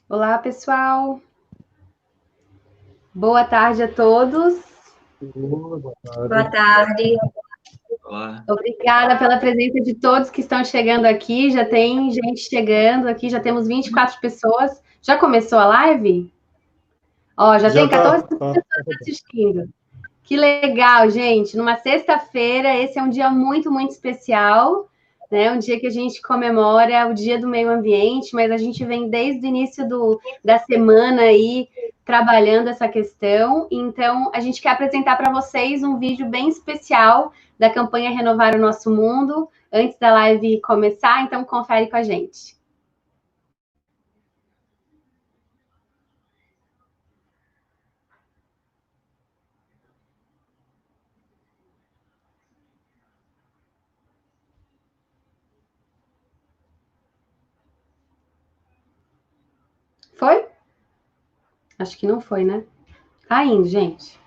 Olá, pessoal. Boa tarde a todos. Boa Boa tarde. tarde. Olá. Obrigada pela presença de todos que estão chegando aqui. Já tem gente chegando aqui, já temos 24 pessoas. Já começou a live? Ó, já Já tem 14 tá. pessoas assistindo. Que legal, gente. Numa sexta-feira, esse é um dia muito, muito especial, né? Um dia que a gente comemora o Dia do Meio Ambiente, mas a gente vem desde o início da semana aí trabalhando essa questão. Então, a gente quer apresentar para vocês um vídeo bem especial da campanha Renovar o Nosso Mundo, antes da live começar, então confere com a gente. Foi? Acho que não foi, né? Tá indo, gente.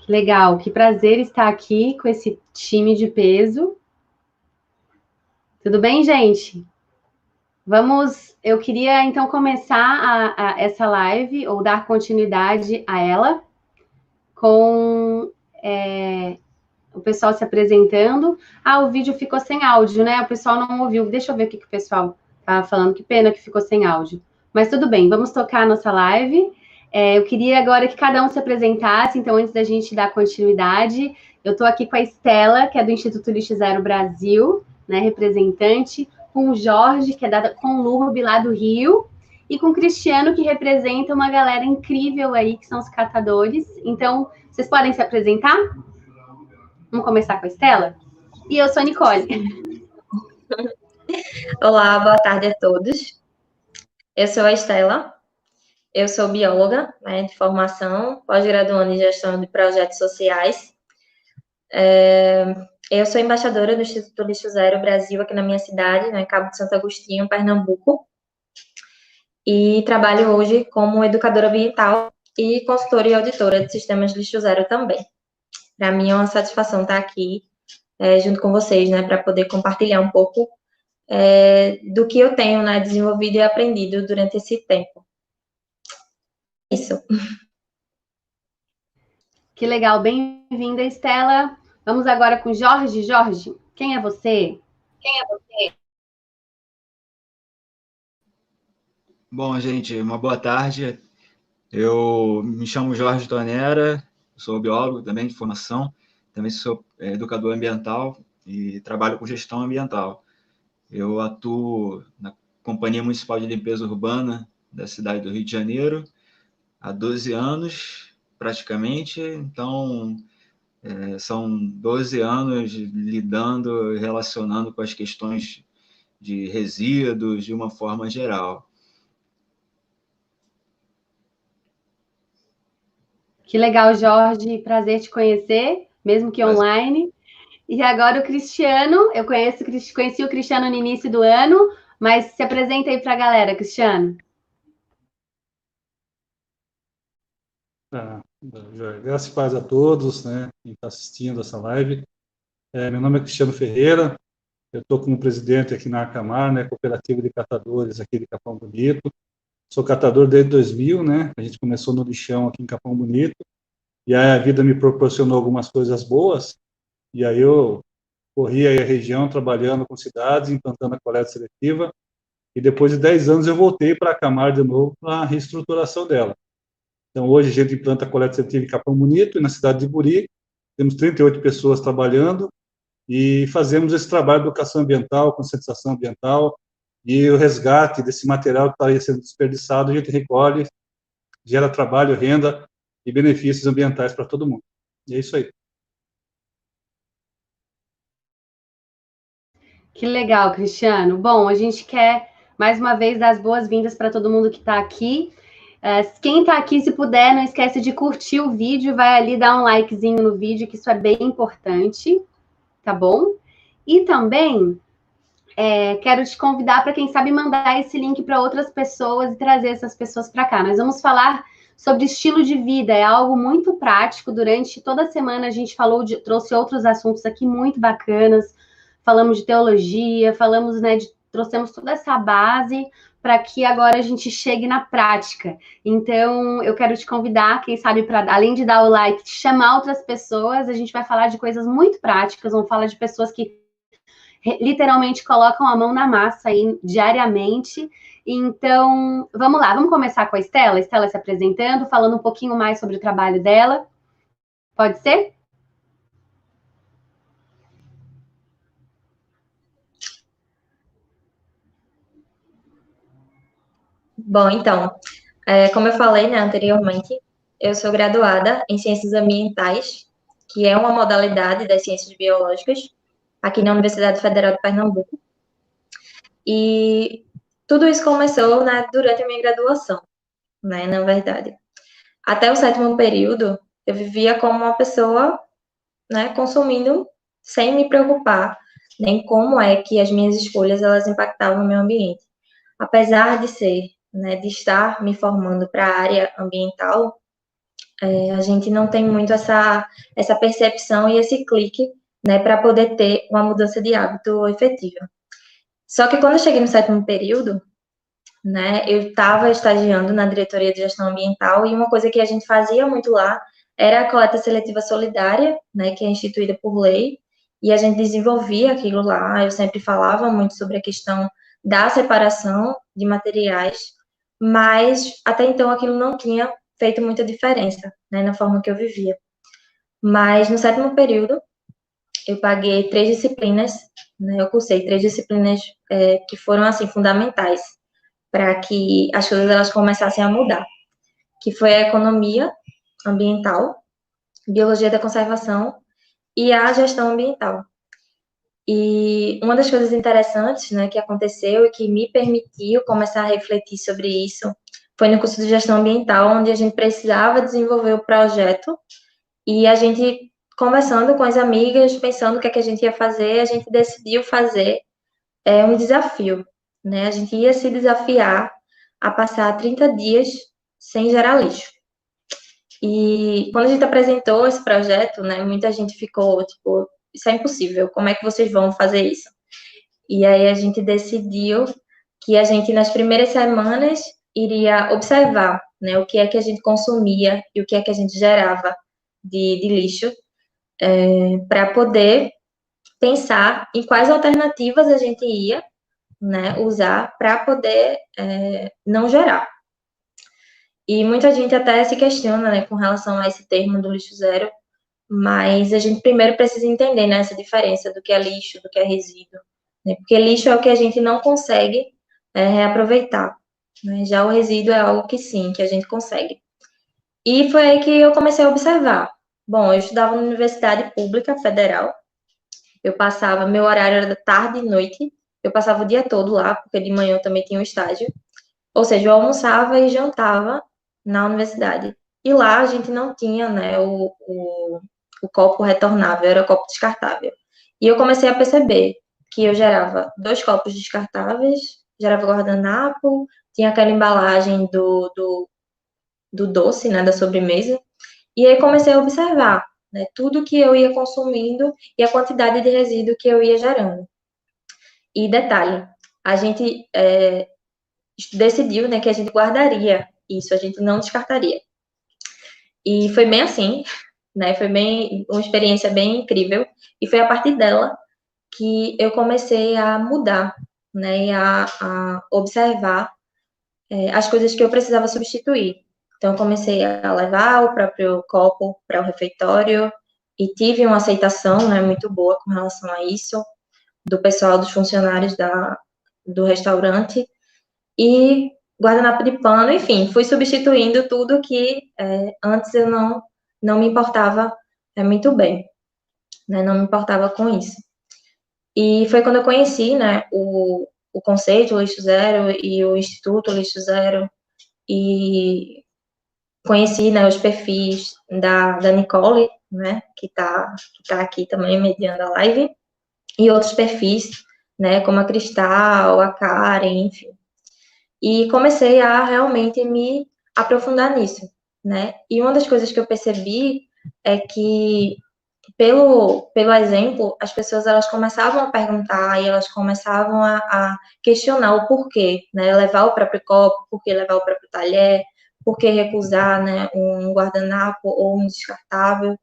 Legal, que prazer estar aqui com esse time de peso. Tudo bem, gente? Eu queria então começar essa live, ou dar continuidade a ela, com o pessoal se apresentando. Ah, o vídeo ficou sem áudio, né? O pessoal não ouviu. Deixa eu ver o que o pessoal estava falando. Que pena que ficou sem áudio. Mas tudo bem, vamos tocar a nossa live. Eu queria agora que cada um se apresentasse, então, antes da gente dar continuidade, eu estou aqui com a Estela, que é do Instituto Lixo Zero Brasil, né, representante, com o Jorge, que é da Conlurb lá do Rio, e com o Cristiano, que representa uma galera incrível aí, que são os catadores. Então, vocês podem se apresentar? Vamos começar com a Estela? E eu sou a Nicole. Olá, boa tarde a todos. Eu sou a Estela, eu sou bióloga, né, de formação, pós-graduando em gestão de projetos sociais. Eu sou embaixadora do Instituto Lixo Zero Brasil aqui na minha cidade, né, Cabo de Santo Agostinho, Pernambuco, e trabalho hoje como educadora ambiental e consultora e auditora de sistemas de lixo zero também. Para mim é uma satisfação estar aqui junto com vocês, né, para poder compartilhar um pouco do que eu tenho, né, desenvolvido e aprendido durante esse tempo. Isso. Que legal, bem-vinda, Estela. Vamos agora com Jorge. Jorge, quem é você? Bom, gente, uma boa tarde. Eu me chamo Jorge Tonera, sou biólogo também de formação, também sou educador ambiental e trabalho com gestão ambiental. Eu atuo na Companhia Municipal de Limpeza Urbana da cidade do Rio de Janeiro há 12 anos, praticamente. Então, são 12 anos lidando e relacionando com as questões de resíduos de uma forma geral. Que legal, Jorge. Prazer te conhecer, mesmo que online. E agora o Cristiano. Eu conheci o Cristiano no início do ano, mas se apresenta aí para a galera, Cristiano. Graças e paz a todos, né, quem está assistindo essa live. Meu nome é Cristiano Ferreira, eu estou como presidente aqui na Arcamar, né, cooperativa de catadores aqui de Capão Bonito. Sou catador desde 2000, né, a gente começou no lixão aqui em Capão Bonito, e aí a vida me proporcionou algumas coisas boas, e aí eu corri aí a região trabalhando com cidades, implantando a coleta seletiva, e depois de 10 anos eu voltei para a Arcamar de novo para a reestruturação dela. Então, hoje a gente implanta a coleta seletiva em Capão Bonito e na cidade de Buri. Temos 38 pessoas trabalhando e fazemos esse trabalho de educação ambiental, conscientização ambiental e o resgate desse material que estaria sendo desperdiçado, a gente recolhe, gera trabalho, renda e benefícios ambientais para todo mundo. E é isso aí. Que legal, Cristiano. Bom, a gente quer, mais uma vez, dar as boas-vindas para todo mundo que está aqui. Quem está aqui, se puder, não esquece de curtir o vídeo, vai ali dar um likezinho no vídeo, que isso é bem importante, tá bom? E também quero te convidar para, quem sabe, mandar esse link para outras pessoas e trazer essas pessoas para cá. Nós vamos falar sobre estilo de vida, é algo muito prático. Durante toda a semana a gente trouxe outros assuntos aqui muito bacanas, falamos de teologia, falamos, né, trouxemos toda essa base para que agora a gente chegue na prática. Então, eu quero te convidar, quem sabe, para, além de dar o like, chamar outras pessoas. A gente vai falar de coisas muito práticas, vamos falar de pessoas que literalmente colocam a mão na massa aí diariamente. Então, vamos lá, vamos começar com a Estela se apresentando, falando um pouquinho mais sobre o trabalho dela. Pode ser? Bom, então, como eu falei, né, anteriormente, eu sou graduada em Ciências Ambientais, que é uma modalidade das ciências biológicas, aqui na Universidade Federal de Pernambuco. E tudo isso começou, né, durante a minha graduação, né, na verdade. Até o 7º período, eu vivia como uma pessoa, né, consumindo sem me preocupar nem como é que as minhas escolhas elas impactavam o meio ambiente. Apesar de ser, né, de estar me formando para a área ambiental, a gente não tem muito essa percepção e esse clique, né, para poder ter uma mudança de hábito efetiva. Só que quando eu cheguei no 7º período, né, eu estava estagiando na diretoria de gestão ambiental e uma coisa que a gente fazia muito lá era a coleta seletiva solidária, né, que é instituída por lei, e a gente desenvolvia aquilo lá. Eu sempre falava muito sobre a questão da separação de materiais, mas até então aquilo não tinha feito muita diferença, né, na forma que eu vivia. Mas no 7º período, eu paguei 3 disciplinas, né, eu cursei 3 disciplinas que foram, assim, fundamentais para que as coisas elas começassem a mudar, que foi a economia ambiental, biologia da conservação e a gestão ambiental. E uma das coisas interessantes, né, que aconteceu e que me permitiu começar a refletir sobre isso foi no curso de gestão ambiental, onde a gente precisava desenvolver o projeto e a gente, conversando com as amigas, pensando o que é que a gente ia fazer, a gente decidiu fazer um desafio, né? A gente ia se desafiar a passar 30 dias sem gerar lixo. E quando a gente apresentou esse projeto, né, muita gente ficou, tipo, isso é impossível, como é que vocês vão fazer isso? E aí a gente decidiu que a gente, nas primeiras semanas, iria observar, né, o que é que a gente consumia e o que é que a gente gerava de lixo, para poder pensar em quais alternativas a gente ia, né, usar para poder não gerar. E muita gente até se questiona, né, com relação a esse termo do lixo zero, mas a gente primeiro precisa entender, né, essa diferença do que é lixo, do que é resíduo, né, porque lixo é o que a gente não consegue reaproveitar, né, já o resíduo é algo que sim, que a gente consegue. E foi aí que eu comecei a observar. Bom, eu estudava na Universidade Pública Federal, eu passava, meu horário era da tarde e noite, eu passava o dia todo lá, porque de manhã eu também tinha um estágio, ou seja, eu almoçava e jantava na universidade. e lá a gente não tinha, né, o copo retornável, era copo descartável. E eu comecei a perceber que eu gerava 2 copos descartáveis, gerava guardanapo, tinha aquela embalagem do doce, né, da sobremesa, e aí comecei a observar, né, tudo que eu ia consumindo e a quantidade de resíduo que eu ia gerando. E detalhe, a gente decidiu, né, que a gente guardaria isso, a gente não descartaria. E foi bem assim, né, foi bem uma experiência bem incrível, e foi a partir dela que eu comecei a mudar, né, e a observar as coisas que eu precisava substituir. Então, eu comecei a levar o próprio copo para o refeitório e tive uma aceitação, né, muito boa com relação a isso, do pessoal, dos funcionários do restaurante. E guardanapo de pano, enfim, fui substituindo tudo que antes eu não me importava muito bem, né, não me importava com isso. E foi quando eu conheci, né, o conceito Lixo Zero e o Instituto Lixo Zero, e conheci, né, os perfis da Nicole, né, que tá aqui também mediando a live, e outros perfis, né, como a Cristal, a Karen, enfim. E comecei a realmente me aprofundar nisso, né? E uma das coisas que eu percebi é que pelo exemplo, as pessoas elas começavam a perguntar e elas começavam a questionar o porquê, né? Levar o próprio copo, por que levar o próprio talher, por que recusar, né, um guardanapo ou um descartável.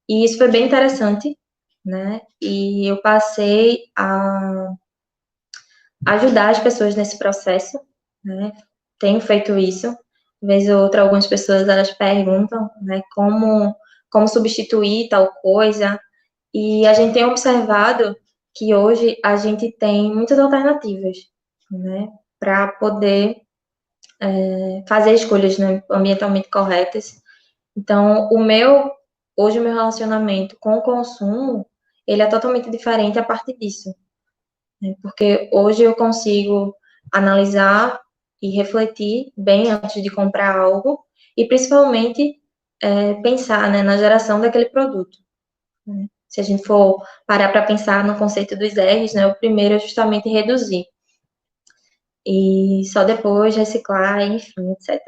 E isso foi bem interessante, né? E eu passei a ajudar as pessoas nesse processo, né? Tenho feito isso. Vez ou outra, algumas pessoas elas perguntam, né, como substituir tal coisa. E a gente tem observado que hoje a gente tem muitas alternativas, né, para poder fazer escolhas, né, ambientalmente corretas. Então, hoje o meu relacionamento com o consumo, ele é totalmente diferente a partir disso, né, porque hoje eu consigo analisar e refletir bem antes de comprar algo e principalmente pensar, né, na geração daquele produto, né? Se a gente for parar para pensar no conceito dos R's, né, o primeiro é justamente reduzir e só depois reciclar, enfim, etc.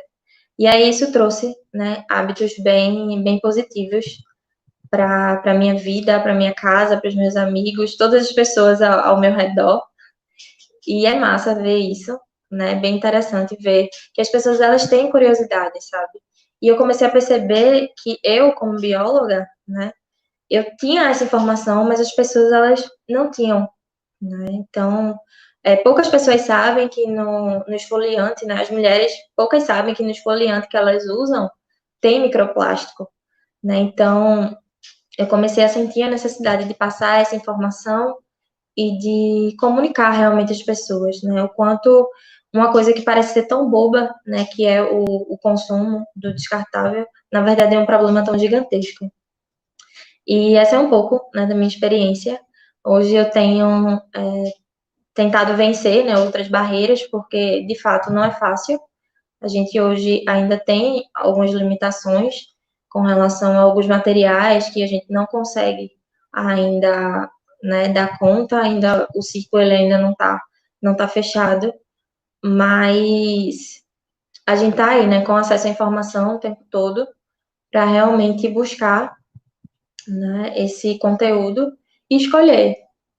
E aí isso trouxe, né, hábitos bem positivos para a minha vida, para minha casa, para os meus amigos, todas as pessoas ao meu redor. E é massa ver isso, né? Bem interessante ver que as pessoas elas têm curiosidade, sabe? E eu comecei a perceber que eu, como bióloga, né, eu tinha essa informação, mas as pessoas elas não tinham, né? Então, poucas pessoas sabem que no esfoliante, né, as mulheres, poucas sabem que no esfoliante que elas usam tem microplástico, né? Então, eu comecei a sentir a necessidade de passar essa informação e de comunicar realmente às pessoas, né? O quanto uma coisa que parece ser tão boba, né, que é o consumo do descartável, na verdade é um problema tão gigantesco. E essa é um pouco, né, da minha experiência. Hoje eu tenho tentado vencer, né, outras barreiras, porque de fato não é fácil. A gente hoje ainda tem algumas limitações com relação a alguns materiais que a gente não consegue ainda, né, dar conta, ainda o ciclo ele ainda não tá fechado, mas a gente tá aí, né, com acesso à informação o tempo todo para realmente buscar, né, esse conteúdo e escolher,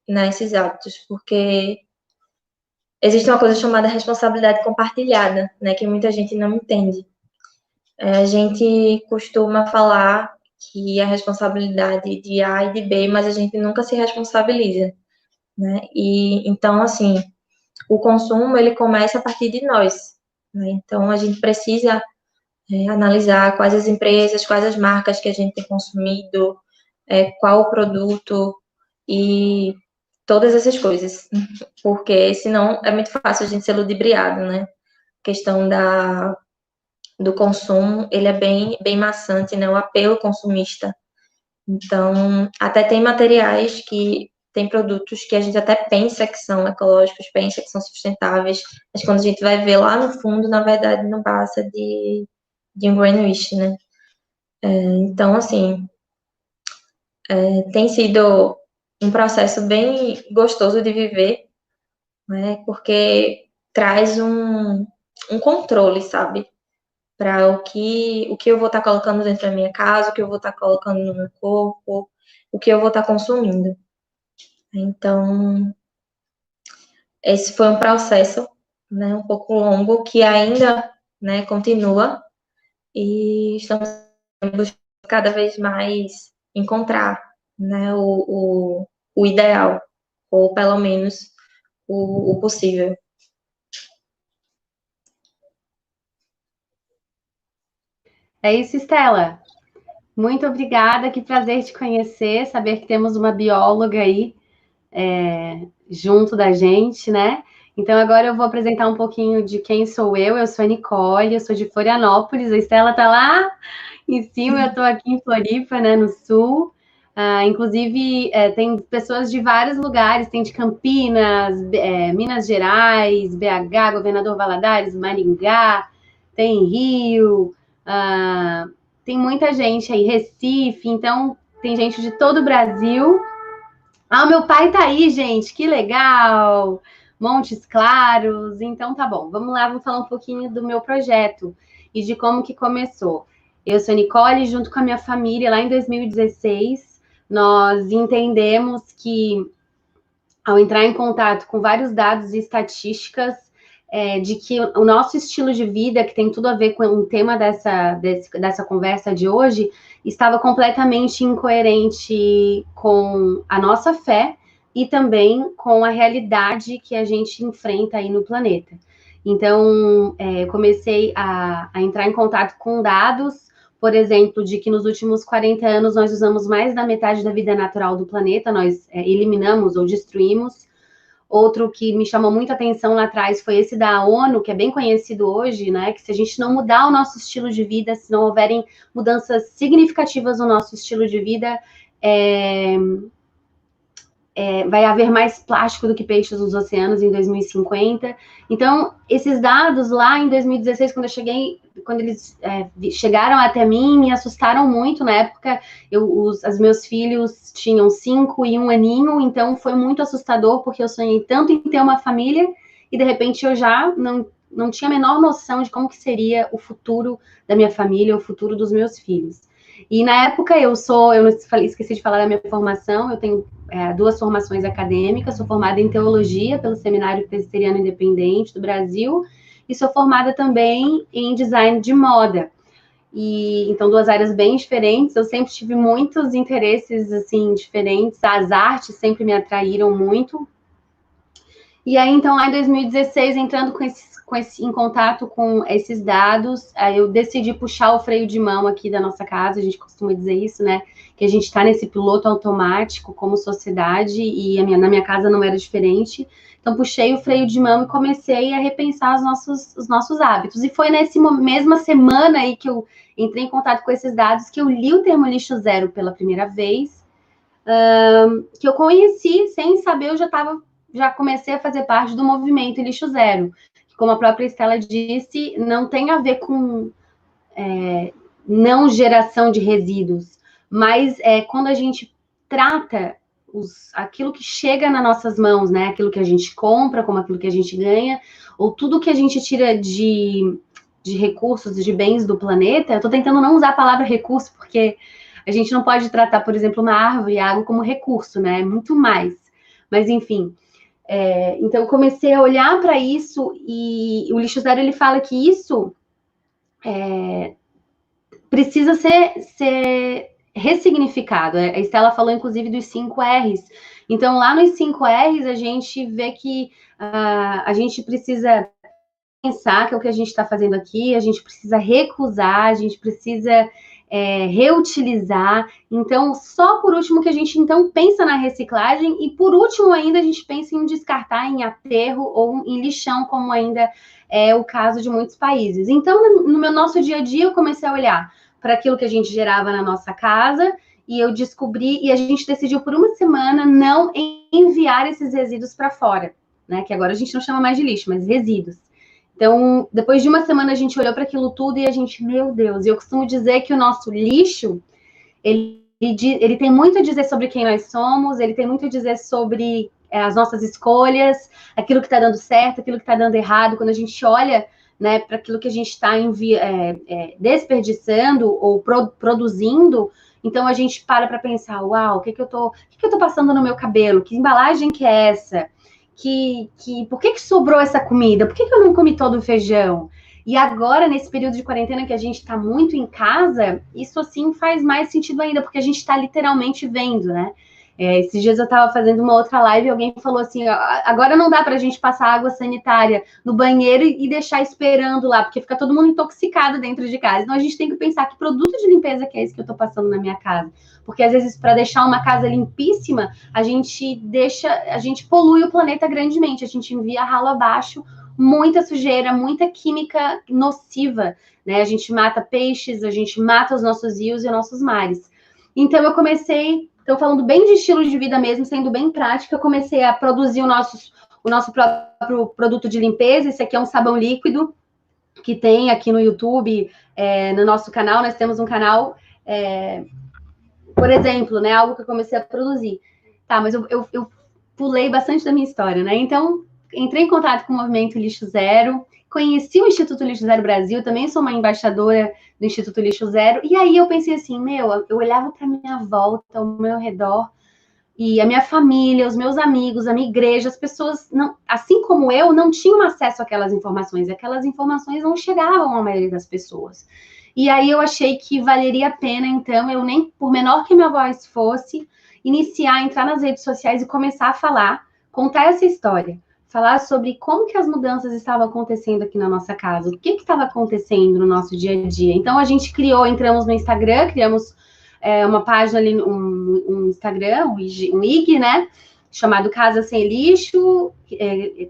né, esses hábitos, porque existe uma coisa chamada responsabilidade compartilhada, né, que muita gente não entende. A gente costuma falar que a responsabilidade de A e de B, mas a gente nunca se responsabiliza, né? E então, assim, o consumo ele começa a partir de nós, né? Então a gente precisa analisar quais as empresas, quais as marcas que a gente tem consumido, qual o produto e todas essas coisas, porque senão é muito fácil a gente ser ludibriado, né? A questão do consumo, ele é bem maçante, né? O apelo consumista. Então, até tem materiais tem produtos que a gente até pensa que são ecológicos, pensa que são sustentáveis, mas quando a gente vai ver lá no fundo, na verdade, não passa de um greenwash, né? Então, assim, tem sido um processo bem gostoso de viver, né? Porque traz um controle, sabe? Para o que eu vou estar colocando dentro da minha casa, o que eu vou estar colocando no meu corpo, o que eu vou estar consumindo. Então, esse foi um processo, né, um pouco longo, que ainda, né, continua, e estamos cada vez mais encontrar, né, o ideal, ou pelo menos o possível. É isso, Estela. Muito obrigada, que prazer te conhecer, saber que temos uma bióloga aí junto da gente, né? Então agora eu vou apresentar um pouquinho de quem sou eu. Eu sou a Nicole, eu sou de Florianópolis, a Estela tá lá em cima, eu tô aqui em Floripa, né, no sul. Inclusive, tem pessoas de vários lugares, tem de Campinas, Minas Gerais, BH, Governador Valadares, Maringá, tem Rio, tem muita gente aí, Recife, então tem gente de todo o Brasil. O meu pai tá aí, gente, que legal! Montes Claros, então tá bom. Vamos lá, vamos falar um pouquinho do meu projeto e de como que começou. Eu sou Nicole, junto com a minha família, lá em 2016, nós entendemos que, ao entrar em contato com vários dados e estatísticas, de que o nosso estilo de vida, que tem tudo a ver com o tema dessa conversa de hoje, estava completamente incoerente com a nossa fé e também com a realidade que a gente enfrenta aí no planeta. Então, eu comecei a entrar em contato com dados, por exemplo, de que nos últimos 40 anos nós usamos mais da metade da vida natural do planeta, nós eliminamos ou destruímos. Outro que me chamou muita atenção lá atrás foi esse da ONU, que é bem conhecido hoje, né? Que se a gente não mudar o nosso estilo de vida, se não houverem mudanças significativas no nosso estilo de vida, vai haver mais plástico do que peixes nos oceanos em 2050. Então, esses dados lá em 2016, quando eles chegaram até mim, me assustaram muito. Na época, os meus filhos tinham 5 e 1 aninho, então foi muito assustador, porque eu sonhei tanto em ter uma família, e de repente eu já não tinha a menor noção de como que seria o futuro da minha família, o futuro dos meus filhos. E na época eu esqueci de falar da minha formação, eu tenho 2 formações acadêmicas, sou formada em teologia pelo Seminário Presbiteriano Independente do Brasil e sou formada também em design de moda. E então 2 áreas bem diferentes. Eu sempre tive muitos interesses assim diferentes, as artes sempre me atraíram muito. E aí, então, lá em 2016, entrando em contato com esses dados, eu decidi puxar o freio de mão aqui da nossa casa, a gente costuma dizer isso, né? Que a gente está nesse piloto automático como sociedade, e na minha casa não era diferente. Então, puxei o freio de mão e comecei a repensar os nossos hábitos. E foi nessa mesma semana aí que eu entrei em contato com esses dados que eu li o termo lixo zero pela primeira vez, que eu conheci, sem saber, eu já comecei a fazer parte do movimento Lixo Zero, que, como a própria Estela disse, não tem a ver com não geração de resíduos, mas quando a gente trata aquilo que chega nas nossas mãos, né? Aquilo que a gente compra, como aquilo que a gente ganha, ou tudo que a gente tira de recursos, de bens do planeta. Eu estou tentando não usar a palavra recurso, porque a gente não pode tratar, por exemplo, uma árvore e água como recurso, né? Muito mais. Mas, enfim, então eu comecei a olhar para isso, e o Lixo Zero, ele fala que isso precisa ser ressignificado. A Estela falou, inclusive, dos 5 R's. Então, lá nos 5 R's, a gente vê que a gente precisa pensar que é o que a gente está fazendo aqui, a gente precisa recusar, a gente precisa reutilizar. Então, só por último que a gente, então, pensa na reciclagem, e por último ainda a gente pensa em descartar, em aterro ou em lixão, como ainda é o caso de muitos países. Então, no nosso dia a dia, eu comecei a olhar para aquilo que a gente gerava na nossa casa, e eu descobri, e a gente decidiu por uma semana não enviar esses resíduos para fora, né? Que agora a gente não chama mais de lixo, mas resíduos. Então, depois de uma semana, a gente olhou para aquilo tudo e a gente, meu Deus, e eu costumo dizer que o nosso lixo, ele tem muito a dizer sobre quem nós somos, ele tem muito a dizer sobre as nossas escolhas, aquilo que está dando certo, aquilo que está dando errado. Quando a gente olha, né, para aquilo que a gente está desperdiçando ou produzindo, então a gente para pensar, uau, o que eu tô passando no meu cabelo? Que embalagem que é essa? Por que sobrou essa comida? Por que eu não comi todo o feijão? E agora, nesse período de quarentena que a gente está muito em casa, isso, assim, faz mais sentido ainda, porque a gente está literalmente vendo, né? Esses dias eu estava fazendo uma outra live e alguém falou assim, agora não dá para a gente passar água sanitária no banheiro e deixar esperando lá, porque fica todo mundo intoxicado dentro de casa. Então, a gente tem que pensar que produto de limpeza que é esse que eu estou passando na minha casa. Porque, às vezes, para deixar uma casa limpíssima, a gente polui o planeta grandemente, a gente envia ralo abaixo muita sujeira, muita química nociva, né? A gente mata peixes, a gente mata os nossos rios e os nossos mares. Então, eu comecei, estou falando bem de estilo de vida mesmo, sendo bem prática, eu comecei a produzir o nosso próprio produto de limpeza. Esse aqui é um sabão líquido que tem aqui no YouTube, no nosso canal. Nós temos um canal, por exemplo, né? Algo que eu comecei a produzir. Tá, mas eu pulei bastante da minha história, né? Então, entrei em contato com o Movimento Lixo Zero, conheci o Instituto Lixo Zero Brasil, também sou uma embaixadora do Instituto Lixo Zero, e aí eu pensei assim, eu olhava para minha volta, ao meu redor, e a minha família, os meus amigos, a minha igreja, as pessoas, não, assim como eu, não tinham acesso àquelas informações não chegavam à maioria das pessoas. E aí eu achei que valeria a pena, então, eu nem, por menor que minha voz fosse, entrar nas redes sociais e começar a falar, contar essa história. Falar sobre como que as mudanças estavam acontecendo aqui na nossa casa, o que estava acontecendo no nosso dia a dia. Então, a gente entramos no Instagram, criamos uma página ali, um Instagram, um IG, né, chamado Casa Sem Lixo.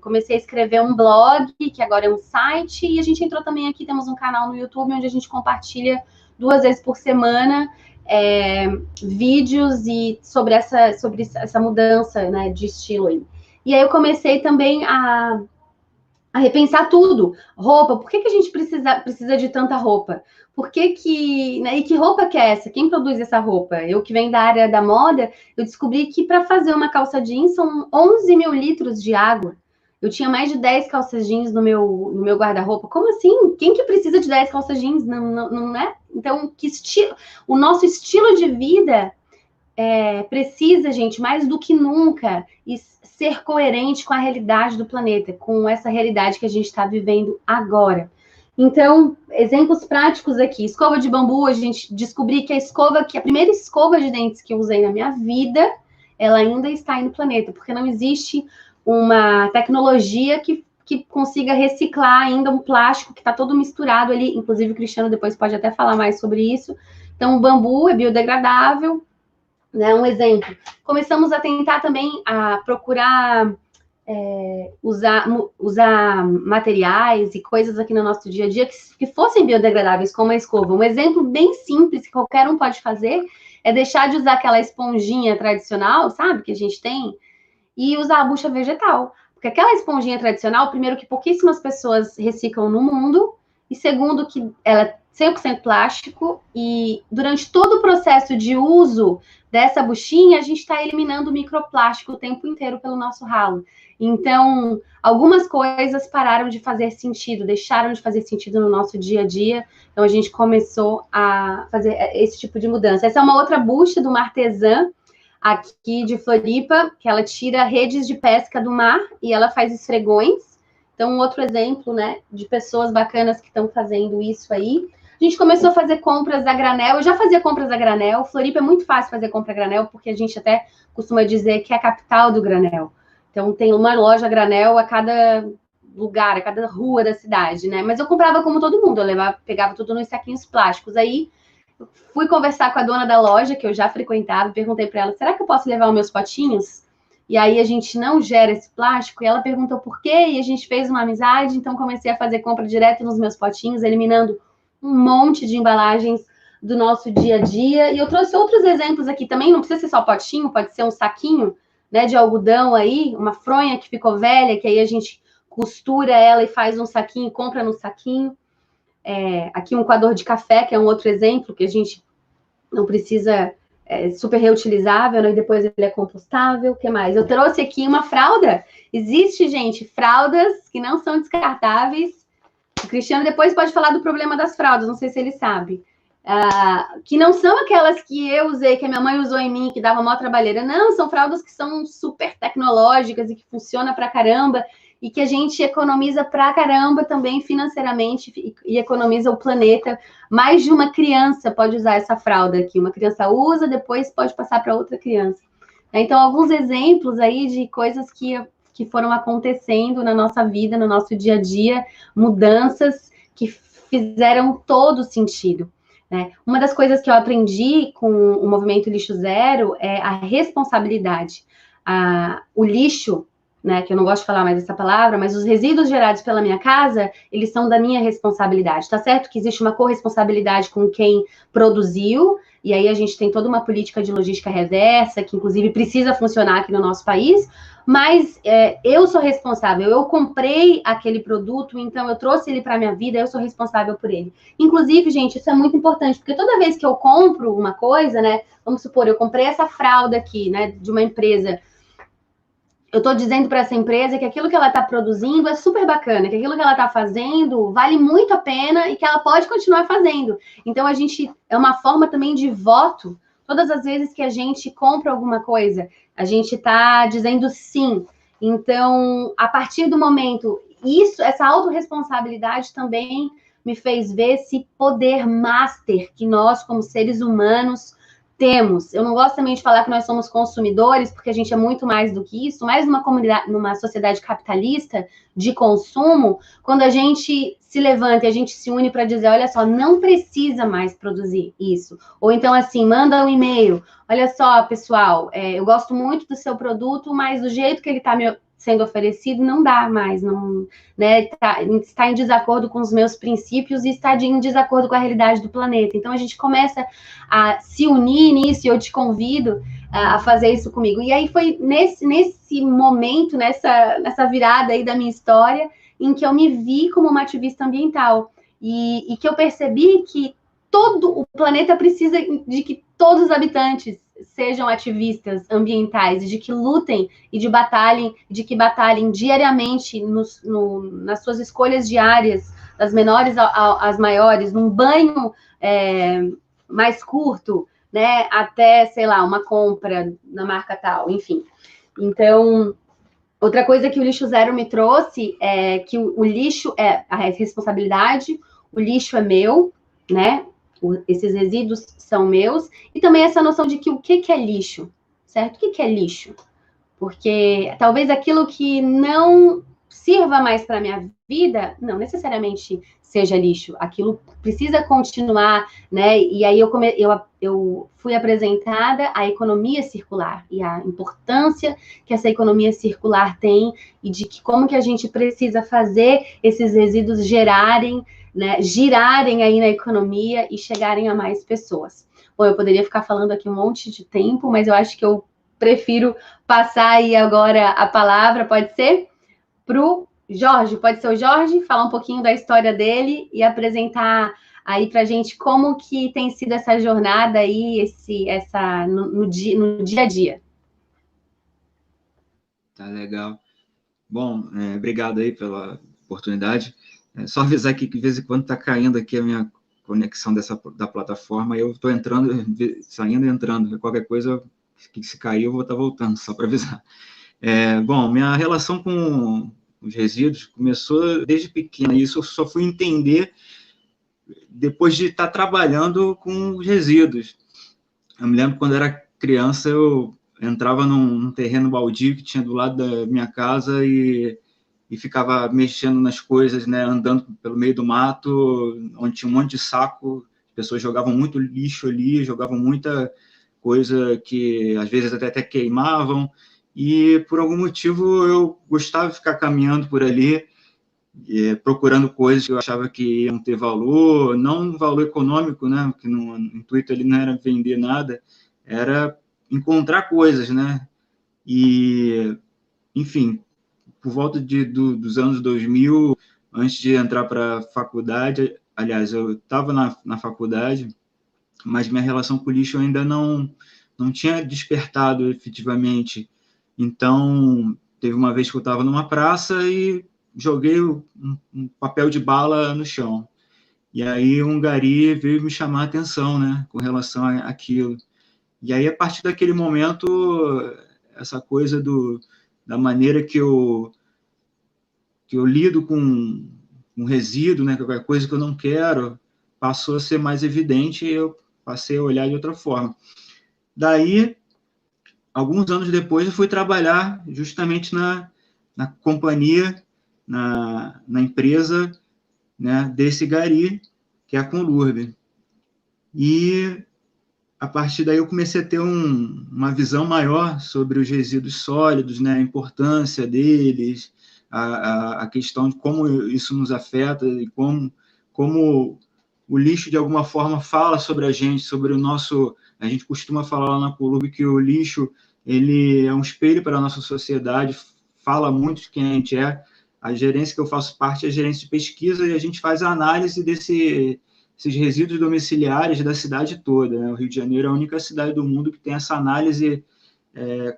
Comecei a escrever um blog, que agora é um site, e a gente entrou também aqui, temos um canal no YouTube, onde a gente compartilha 2 vezes por semana vídeos sobre essa mudança, né, de estilo aí. E aí eu comecei também a repensar tudo. Roupa, por que a gente precisa de tanta roupa? Né, e que roupa que é essa? Quem produz essa roupa? Eu que venho da área da moda, eu descobri que para fazer uma calça jeans são 11 mil litros de água. Eu tinha mais de 10 calças jeans no meu guarda-roupa. Como assim? Quem que precisa de 10 calças jeans? Não é? Então, o nosso estilo de vida precisa, gente, mais do que nunca, ser coerente com a realidade do planeta, com essa realidade que a gente está vivendo agora. Então, exemplos práticos aqui. Escova de bambu, a gente descobriu que a primeira escova de dentes que eu usei na minha vida, ela ainda está aí no planeta, porque não existe uma tecnologia que consiga reciclar ainda um plástico que está todo misturado ali. Inclusive, o Cristiano depois pode até falar mais sobre isso. Então, o bambu é biodegradável, né? Um exemplo. Começamos a tentar também a procurar usar materiais e coisas aqui no nosso dia a dia que fossem biodegradáveis, como a escova. Um exemplo bem simples que qualquer um pode fazer é deixar de usar aquela esponjinha tradicional, sabe, que a gente tem, e usar a bucha vegetal. Porque aquela esponjinha tradicional, primeiro, que pouquíssimas pessoas reciclam no mundo, e segundo, que ela é 100% plástico, e durante todo o processo de uso dessa buchinha, a gente está eliminando microplástico o tempo inteiro pelo nosso ralo. Então, algumas coisas pararam de fazer sentido, deixaram de fazer sentido no nosso dia a dia, então a gente começou a fazer esse tipo de mudança. Essa é uma outra bucha de uma artesã aqui de Floripa, que ela tira redes de pesca do mar e ela faz esfregões. Então, um outro exemplo, né, de pessoas bacanas que estão fazendo isso aí. A gente começou a fazer compras a granel. Eu já fazia compras a granel. Floripa é muito fácil fazer compra a granel, porque a gente até costuma dizer que é a capital do granel. Então, tem uma loja a granel a cada lugar, a cada rua da cidade, né? Mas eu comprava como todo mundo. Eu pegava tudo nos saquinhos plásticos. Aí, fui conversar com a dona da loja, que eu já frequentava, perguntei para ela, será que eu posso levar os meus potinhos? E aí a gente não gera esse plástico? E ela perguntou por quê, e a gente fez uma amizade, então comecei a fazer compra direto nos meus potinhos, eliminando um monte de embalagens do nosso dia a dia. E eu trouxe outros exemplos aqui também, não precisa ser só potinho, pode ser um saquinho, né, de algodão aí, uma fronha que ficou velha, que aí a gente costura ela e faz um saquinho, compra no saquinho. Aqui um coador de café, que é um outro exemplo, que a gente não precisa, super reutilizável, né? E depois ele é compostável. O que mais? Eu trouxe aqui uma fralda. Existe, gente, fraldas que não são descartáveis. O Cristiano depois pode falar do problema das fraldas, não sei se ele sabe. Que não são aquelas que eu usei, que a minha mãe usou em mim, que dava maior trabalheira. Não, são fraldas que são super tecnológicas e que funcionam pra caramba e que a gente economiza pra caramba também financeiramente e economiza o planeta. Mais de uma criança pode usar essa fralda aqui. Uma criança usa, depois pode passar para outra criança. Então, alguns exemplos aí de coisas que foram acontecendo na nossa vida, no nosso dia a dia, mudanças que fizeram todo sentido. Uma das coisas que eu aprendi com o movimento Lixo Zero é a responsabilidade. O lixo, né, que eu não gosto de falar mais essa palavra, mas os resíduos gerados pela minha casa, eles são da minha responsabilidade. Tá certo que existe uma corresponsabilidade com quem produziu, e aí a gente tem toda uma política de logística reversa, que inclusive precisa funcionar aqui no nosso país, mas eu sou responsável, eu comprei aquele produto, então eu trouxe ele para a minha vida, eu sou responsável por ele. Inclusive, gente, isso é muito importante, porque toda vez que eu compro uma coisa, né, vamos supor, eu comprei essa fralda aqui, né, de uma empresa, eu estou dizendo para essa empresa que aquilo que ela está produzindo é super bacana, que aquilo que ela está fazendo vale muito a pena e que ela pode continuar fazendo. Então, é uma forma também de voto. Todas as vezes que a gente compra alguma coisa, a gente está dizendo sim. Então, a partir do momento, essa autorresponsabilidade também me fez ver esse poder master que nós, como seres humanos, temos. Eu não gosto também de falar que nós somos consumidores, porque a gente é muito mais do que isso, mas numa sociedade capitalista de consumo, quando a gente se levanta e a gente se une para dizer, olha só, não precisa mais produzir isso. Ou então, assim, manda um e-mail, olha só, pessoal, eu gosto muito do seu produto, mas do jeito que ele está sendo oferecido, não dá mais, não, né, está em desacordo com os meus princípios e está em desacordo com a realidade do planeta. Então, a gente começa a se unir nisso, e eu te convido a fazer isso comigo. E aí foi nesse momento, nessa virada aí da minha história, em que eu me vi como uma ativista ambiental, e que eu percebi que todo o planeta precisa de que todos os habitantes sejam ativistas ambientais, de que lutem e de que batalhem diariamente nas suas escolhas diárias, das menores às maiores, num banho mais curto, né, até, sei lá, uma compra na marca tal, enfim. Então, outra coisa que o Lixo Zero me trouxe é que o lixo é a responsabilidade, o lixo é meu, né? Esses resíduos são meus, e também essa noção de que o que é lixo, certo? O que é lixo? Porque talvez aquilo que não sirva mais para a minha vida, não necessariamente seja lixo. Aquilo precisa continuar, né? E aí eu fui apresentada a economia circular e a importância que essa economia circular tem e de que como que a gente precisa fazer esses resíduos girarem, né, girarem aí na economia e chegarem a mais pessoas. Bom, eu poderia ficar falando aqui um monte de tempo, mas eu acho que eu prefiro passar aí agora a palavra, pode ser? Para o Jorge, pode ser o Jorge, falar um pouquinho da história dele e apresentar aí para a gente como que tem sido essa jornada aí, no dia a dia. Tá legal. Bom, obrado aí pela oportunidade. Só avisar aqui que de vez em quando está caindo aqui a minha conexão da plataforma, eu estou entrando, saindo e entrando. Qualquer coisa que se cair, eu vou estar voltando, só para avisar. Bom, minha relação com os resíduos começou desde pequena, e isso eu só fui entender depois de estar trabalhando com os resíduos. Eu me lembro quando era criança, eu entrava num terreno baldio que tinha do lado da minha casa e ficava mexendo nas coisas, né, andando pelo meio do mato, onde tinha um monte de saco, as pessoas jogavam muito lixo ali, jogavam muita coisa que às vezes até queimavam, e por algum motivo eu gostava de ficar caminhando por ali, procurando coisas que eu achava que iam ter valor, não valor econômico, né, porque o intuito ali não era vender nada, era encontrar coisas, né, e, enfim, por volta dos anos 2000, antes de entrar para a faculdade, aliás, eu estava na faculdade, mas minha relação com o lixo ainda não tinha despertado efetivamente. Então, teve uma vez que eu estava numa praça e joguei um papel de bala no chão. E aí um gari veio me chamar a atenção, né, com relação àquilo. E aí, a partir daquele momento, essa coisa da maneira que eu lido com resíduo, né, qualquer coisa que eu não quero, passou a ser mais evidente e eu passei a olhar de outra forma. Daí, alguns anos depois, eu fui trabalhar justamente na companhia, na empresa, né, desse gari, que é a Conlurb. E, a partir daí, eu comecei a ter uma visão maior sobre os resíduos sólidos, né, a importância deles, a questão de como isso nos afeta e como o lixo, de alguma forma, fala sobre a gente, sobre o nosso... A gente costuma falar lá na Conlurb que o lixo ele é um espelho para a nossa sociedade, fala muito de quem a gente é. A gerência que eu faço parte é a gerência de pesquisa e a gente faz a análise esses resíduos domiciliares da cidade toda, né? O Rio de Janeiro é a única cidade do mundo que tem essa análise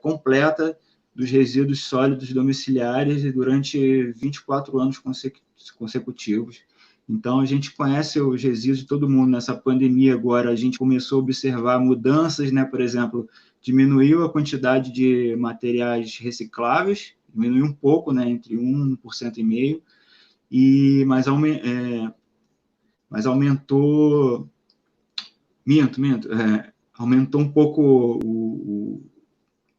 completa dos resíduos sólidos domiciliares durante 24 anos consecutivos. Então, a gente conhece os resíduos de todo mundo. Nessa pandemia agora, a gente começou a observar mudanças, né? Por exemplo, diminuiu a quantidade de materiais recicláveis, diminuiu um pouco, né? Entre 1,5%, mas aumentou... aumentou um pouco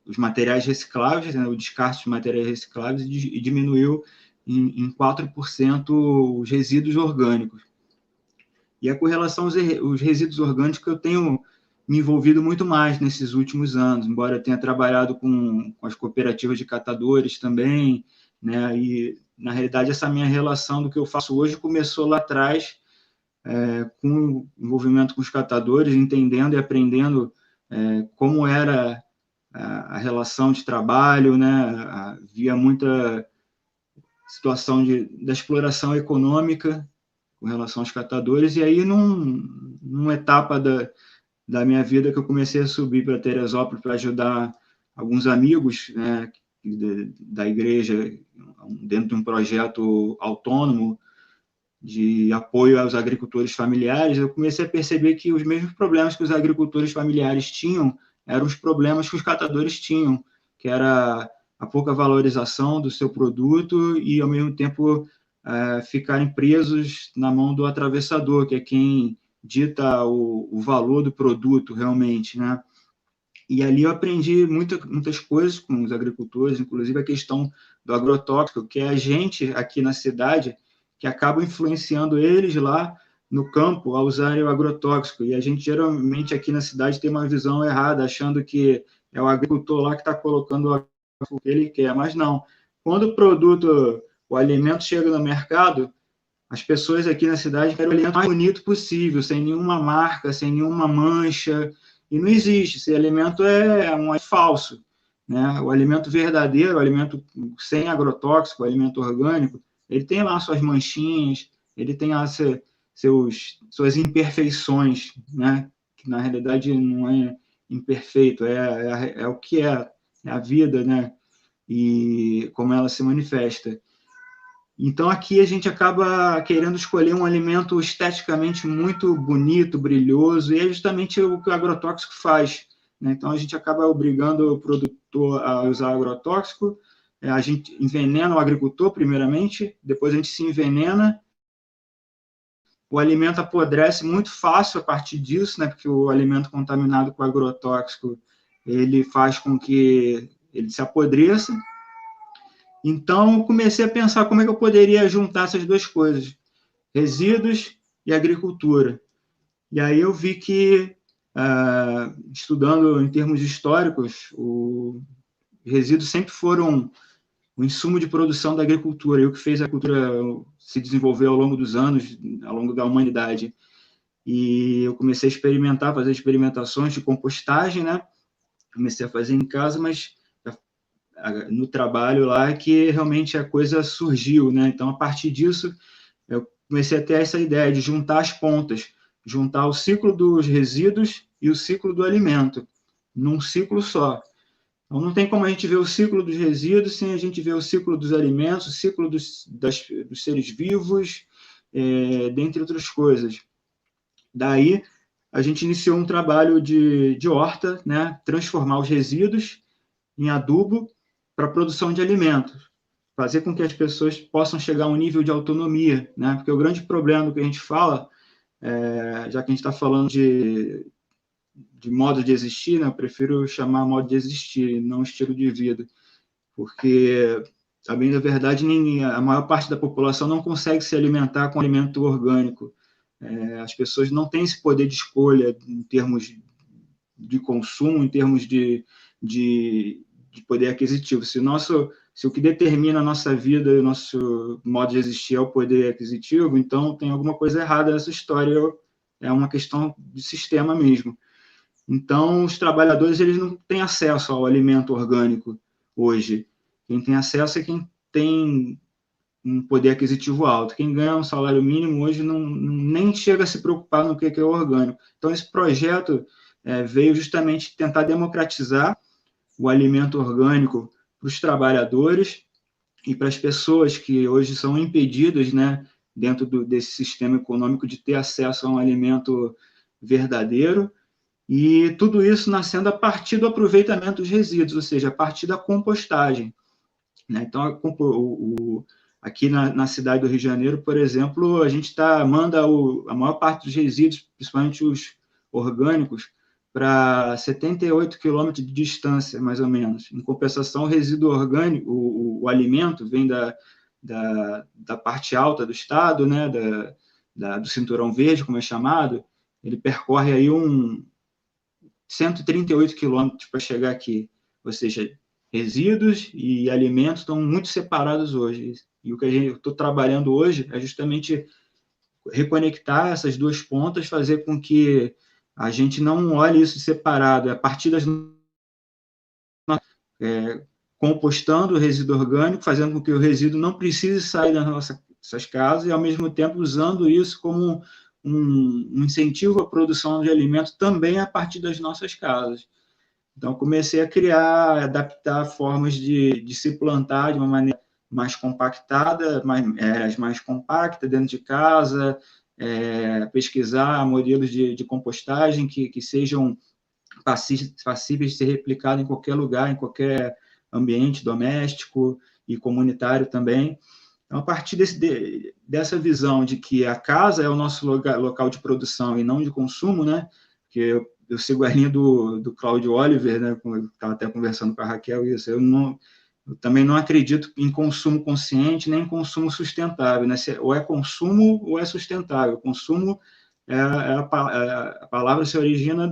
os materiais recicláveis, né? O descarte de materiais recicláveis e diminuiu em 4% os resíduos orgânicos. E com relação aos resíduos orgânicos que eu tenho me envolvido muito mais nesses últimos anos, embora eu tenha trabalhado com as cooperativas de catadores também, né? E, na realidade, essa minha relação do que eu faço hoje começou lá atrás, com o envolvimento com os catadores, entendendo e aprendendo como era a relação de trabalho, né? Havia muita situação da exploração econômica com relação aos catadores, e aí, numa etapa da minha vida que eu comecei a subir para Teresópolis para ajudar alguns amigos, né, da igreja, dentro de um projeto autônomo de apoio aos agricultores familiares, eu comecei a perceber que os mesmos problemas que os agricultores familiares tinham eram os problemas que os catadores tinham, que era a pouca valorização do seu produto e, ao mesmo tempo, ficarem presos na mão do atravessador, que é quem dita o valor do produto realmente, né? E ali eu aprendi muitas coisas com os agricultores, inclusive a questão do agrotóxico, que é a gente aqui na cidade que acaba influenciando eles lá no campo a usarem o agrotóxico. E a gente geralmente aqui na cidade tem uma visão errada, achando que é o agricultor lá que está colocando o que ele quer, mas não. Quando o alimento chega no mercado, as pessoas aqui na cidade querem o alimento mais bonito possível, sem nenhuma marca, sem nenhuma mancha, e não existe. Esse alimento é falso, né? O alimento verdadeiro, o alimento sem agrotóxico, o alimento orgânico, ele tem lá suas manchinhas, ele tem lá suas imperfeições, né? Que na realidade não é imperfeito, é o que é a vida, né? E como ela se manifesta. Então, aqui a gente acaba querendo escolher um alimento esteticamente muito bonito, brilhoso, e é justamente o que o agrotóxico faz, né? Então, a gente acaba obrigando o produtor a usar agrotóxico, a gente envenena o agricultor, primeiramente, depois a gente se envenena, o alimento apodrece muito fácil a partir disso, né? Porque o alimento contaminado com agrotóxico, ele faz com que ele se apodreça. Então, eu comecei a pensar como é que eu poderia juntar essas duas coisas, resíduos e agricultura. E aí eu vi que, estudando em termos históricos, os resíduos sempre foram o insumo de produção da agricultura, e o que fez a agricultura se desenvolver ao longo dos anos, ao longo da humanidade. E eu comecei a experimentar, fazer experimentações de compostagem, né? Comecei a fazer em casa, mas no trabalho lá que realmente a coisa surgiu, né? Então, a partir disso, eu comecei a ter essa ideia de juntar as pontas, juntar o ciclo dos resíduos e o ciclo do alimento, num ciclo só. Então, não tem como a gente ver o ciclo dos resíduos sem a gente ver o ciclo dos alimentos, o ciclo dos seres vivos, dentre outras coisas. Daí, a gente iniciou um trabalho de horta, né? Transformar os resíduos em adubo para a produção de alimentos, fazer com que as pessoas possam chegar a um nível de autonomia, né? Porque o grande problema do que a gente fala, já que a gente está falando de modo de existir, né? Eu prefiro chamar modo de existir, não estilo de vida, porque, a bem da verdade, a maior parte da população não consegue se alimentar com alimento orgânico. As pessoas não têm esse poder de escolha em termos de consumo, em termos de poder aquisitivo. Se o que determina a nossa vida, o nosso modo de existir é o poder aquisitivo, então tem alguma coisa errada nessa história, é uma questão de sistema mesmo. Então, os trabalhadores eles não têm acesso ao alimento orgânico hoje. Quem tem acesso é quem tem um poder aquisitivo alto. Quem ganha um salário mínimo hoje nem chega a se preocupar no que é orgânico. Então, esse projeto veio justamente tentar democratizar o alimento orgânico para os trabalhadores e para as pessoas que hoje são impedidas, né, dentro desse sistema econômico, de ter acesso a um alimento verdadeiro, e tudo isso nascendo a partir do aproveitamento dos resíduos, ou seja, a partir da compostagem, né? Então, aqui na cidade do Rio de Janeiro, por exemplo, a gente manda a maior parte dos resíduos, principalmente os orgânicos, para 78 quilômetros de distância, mais ou menos. Em compensação, o resíduo orgânico, o alimento, vem da parte alta do estado, né, do cinturão verde, como é chamado, ele percorre aí 138 quilômetros para chegar aqui. Ou seja, resíduos e alimentos estão muito separados hoje. E o que eu estou trabalhando hoje é justamente reconectar essas duas pontas, fazer com que a gente não olhe isso separado, a partir das compostando o resíduo orgânico, fazendo com que o resíduo não precise sair das nossas casas e, ao mesmo tempo, usando isso como um incentivo à produção de alimentos também a partir das nossas casas. Então, comecei a criar, adaptar formas de se plantar de uma maneira mais compactada, mais compacta dentro de casa, pesquisar modelos de compostagem que sejam passíveis de ser replicados em qualquer lugar, em qualquer ambiente doméstico e comunitário também. Então, a partir dessa visão de que a casa é o nosso local de produção e não de consumo, né? Que eu sigo a linha do Claudio Oliver, né? Eu estava até conversando com a Raquel isso. Eu também não acredito em consumo consciente nem em consumo sustentável, né? Ou é consumo ou é sustentável. Consumo a palavra se origina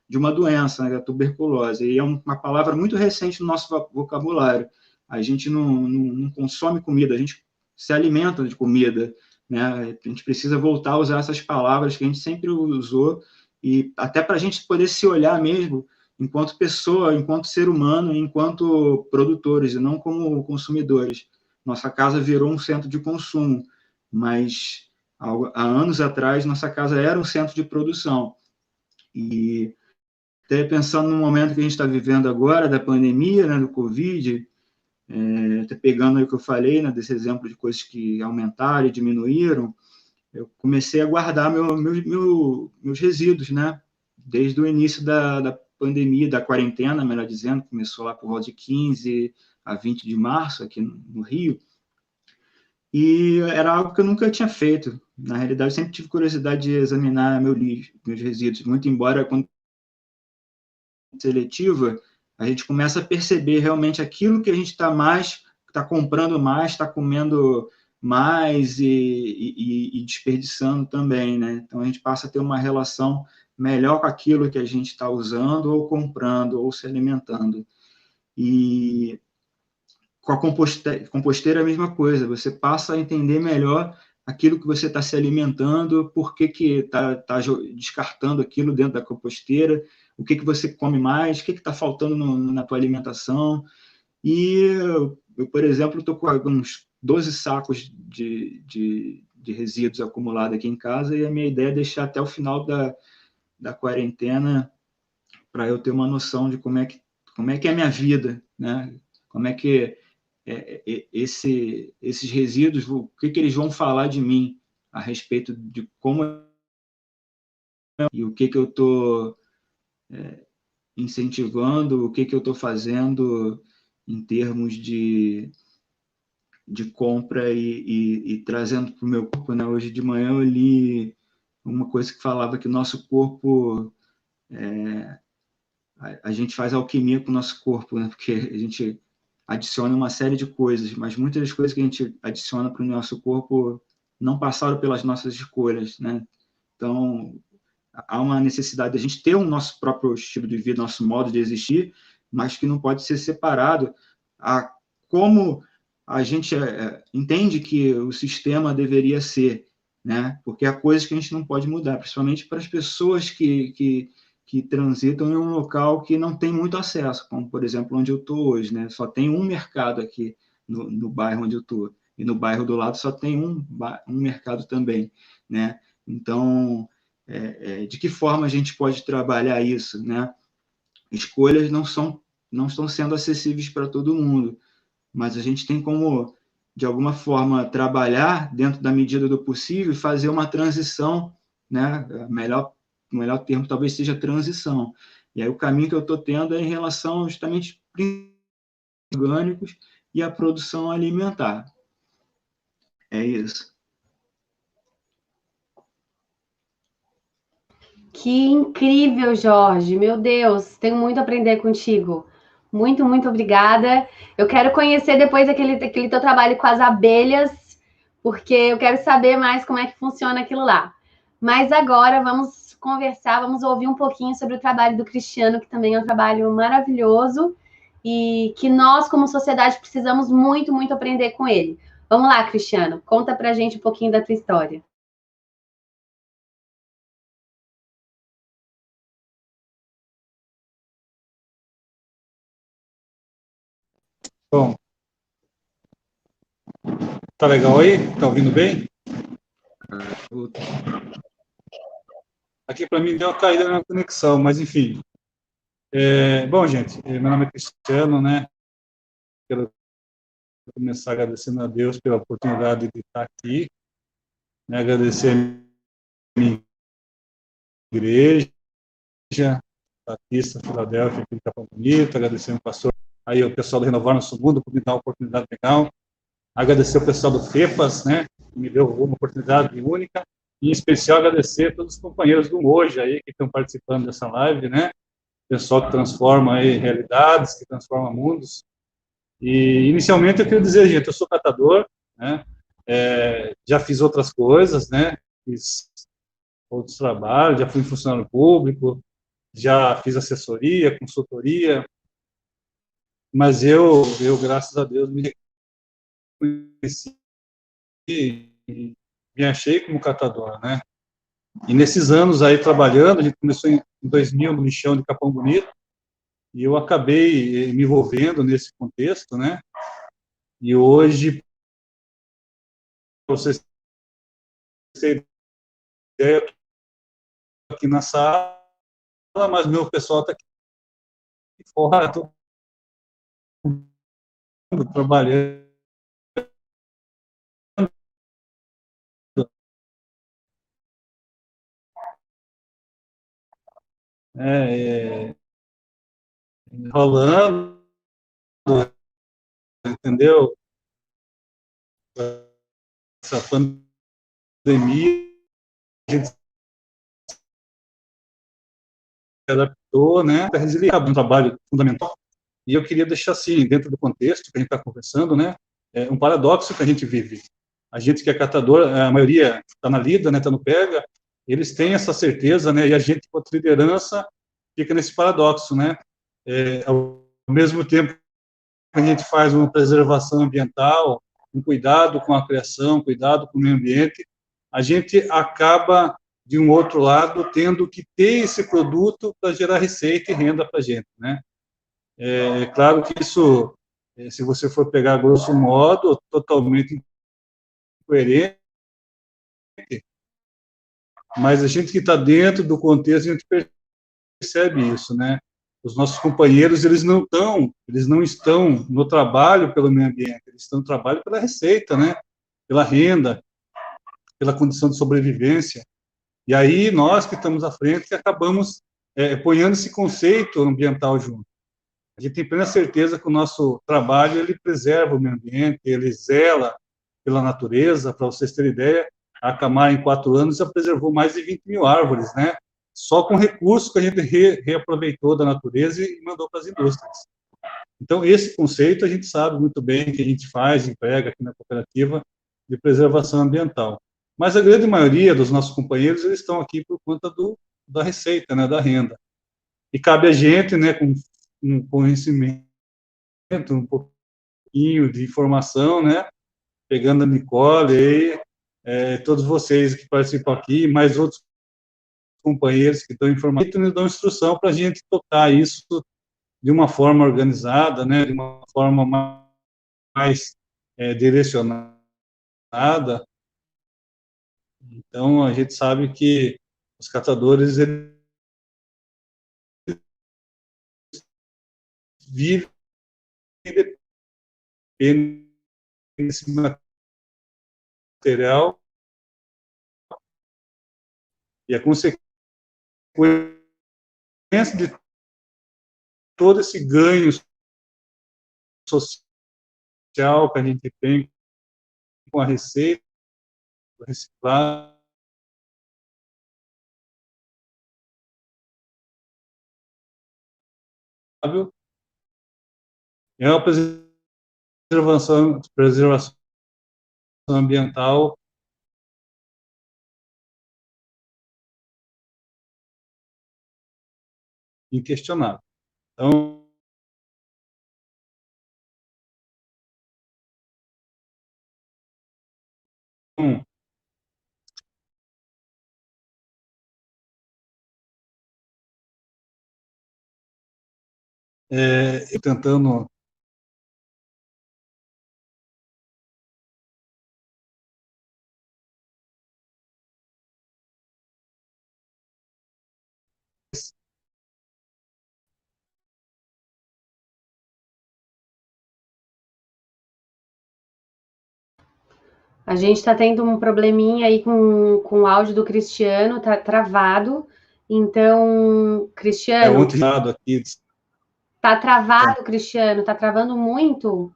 de uma doença, né? A tuberculose, e é uma palavra muito recente no nosso vocabulário. A gente não consome comida, a gente se alimenta de comida, né? A gente precisa voltar a usar essas palavras que a gente sempre usou, e até para a gente poder se olhar mesmo enquanto pessoa, enquanto ser humano, enquanto produtores, e não como consumidores. Nossa casa virou um centro de consumo, mas há anos atrás nossa casa era um centro de produção. E até pensando no momento que a gente está vivendo agora, da pandemia, né, do Covid, até pegando aí o que eu falei, né, desse exemplo de coisas que aumentaram e diminuíram, eu comecei a guardar meus resíduos, né? Desde o início da pandemia, da quarentena, melhor dizendo, começou lá por volta de 15 a 20 de março, aqui no Rio, e era algo que eu nunca tinha feito. Na realidade, eu sempre tive curiosidade de examinar meus resíduos, muito embora, quando seletiva, a gente começa a perceber realmente aquilo que a gente está comprando mais, está comendo mais e desperdiçando também, né? Então, a gente passa a ter uma relação melhor com aquilo que a gente está usando ou comprando ou se alimentando. E com a composteira é a mesma coisa, você passa a entender melhor aquilo que você está se alimentando, por que está descartando aquilo dentro da composteira, o que você come mais, o que está faltando na tua alimentação. E eu, por exemplo, estou com uns 12 sacos de resíduos acumulados aqui em casa, e a minha ideia é deixar até o final da quarentena, para eu ter uma noção de como é que é a minha vida, né? Como é que esses resíduos, o que eles vão falar de mim a respeito de como e o que eu estou incentivando, o que eu estou fazendo em termos de compra e trazendo para o meu corpo, né? Hoje de manhã eu li uma coisa que falava que o nosso corpo, a gente faz alquimia com o nosso corpo, né? Porque a gente adiciona uma série de coisas, mas muitas das coisas que a gente adiciona para o nosso corpo não passaram pelas nossas escolhas, né? Então, há uma necessidade de a gente ter um nosso próprio estilo de vida, nosso modo de existir, mas que não pode ser separado a como a gente entende que o sistema deveria ser, né? Porque há coisas que a gente não pode mudar, principalmente para as pessoas que transitam em um local que não tem muito acesso, como, por exemplo, onde eu estou hoje, né? Só tem um mercado aqui no bairro onde eu estou, e no bairro do lado só tem um mercado também, né? Então, de que forma a gente pode trabalhar isso, né? Escolhas não estão sendo acessíveis para todo mundo, mas a gente tem como, de alguma forma, trabalhar dentro da medida do possível e fazer uma transição, né? O melhor termo talvez seja transição. E aí o caminho que eu estou tendo é em relação justamente orgânicos e a produção alimentar. É isso. Que incrível, Jorge. Meu Deus, tenho muito a aprender contigo. Muito, muito obrigada. Eu quero conhecer depois aquele teu trabalho com as abelhas, porque eu quero saber mais como é que funciona aquilo lá. Mas agora vamos conversar, vamos ouvir um pouquinho sobre o trabalho do Cristiano, que também é um trabalho maravilhoso e que nós, como sociedade, precisamos muito, muito aprender com ele. Vamos lá, Cristiano, conta pra gente um pouquinho da tua história. Bom, tá legal aí? Tá ouvindo bem? Aqui para mim deu uma caída na conexão, mas enfim. Bom, gente, meu nome é Cristiano, né? Quero começar agradecendo a Deus pela oportunidade de estar aqui, né? Agradecer a minha igreja, Batista, Filadélfia, aqui em Capão Bonito, agradecer o pastor, aí o pessoal do Renovar Nosso Mundo por me dar uma oportunidade legal, agradecer o pessoal do FEPAS, né? Que me deu uma oportunidade única, e em especial agradecer a todos os companheiros do Hoje aí que estão participando dessa live, né? Pessoal que transforma aí realidades, que transforma mundos. E inicialmente eu queria dizer, gente, eu sou catador, né? Já fiz outras coisas, né? Fiz outros trabalhos, já fui funcionário público, já fiz assessoria, consultoria, mas eu graças a Deus me reconheci e me achei como catador, né? E nesses anos aí trabalhando, a gente começou em 2000 no lixão de Capão Bonito, e eu acabei me envolvendo nesse contexto, né? E hoje, para vocês terem ideia, eu estou aqui na sala, mas meu pessoal está aqui fora, estou trabalhando. Rolando, entendeu? Essa pandemia, a gente se adaptou, né? A resiliência é um trabalho fundamental. E eu queria deixar assim, dentro do contexto que a gente está conversando, né? Um paradoxo que a gente vive. A gente que é catador, a maioria está na lida, né? Está no pega, eles têm essa certeza, né? E a gente, com a liderança, fica nesse paradoxo, né? Ao mesmo tempo que a gente faz uma preservação ambiental, um cuidado com a criação, cuidado com o meio ambiente, a gente acaba, de um outro lado, tendo que ter esse produto para gerar receita e renda para a gente, né? É claro que isso se você for pegar grosso modo, totalmente incoerente, mas a gente que está dentro do contexto, a gente percebe isso, né? Os nossos companheiros, eles não estão no trabalho pelo meio ambiente, eles estão no trabalho pela receita, né? Pela renda, pela condição de sobrevivência. E aí, nós que estamos à frente, que acabamos ponhando esse conceito ambiental junto. A gente tem plena certeza que o nosso trabalho, ele preserva o meio ambiente, ele zela pela natureza. Para vocês terem ideia, a Acamar, em 4 anos, já preservou mais de 20 mil árvores, né? Só com recursos que a gente reaproveitou da natureza e mandou para as indústrias. Então, esse conceito a gente sabe muito bem que a gente faz, emprega aqui na cooperativa de preservação ambiental. Mas a grande maioria dos nossos companheiros, eles estão aqui por conta da receita, né, da renda. E cabe a gente, né, com um conhecimento, um pouquinho de informação, né, pegando a Nicole e todos vocês que participam aqui, mais outros companheiros que dão informação, nos dão instrução para a gente tocar isso de uma forma organizada, né, de uma forma mais direcionada. Então, a gente sabe que os catadores, eles vivem desse material, e a consequência de todo esse ganho social que a gente tem com a receita, reciclado, é uma preservação ambiental inquestionável. Então, tentando A gente está tendo um probleminha aí com o áudio do Cristiano, tá travado. Então, Cristiano, ontem aqui. tá travado, Cristiano, tá travando muito.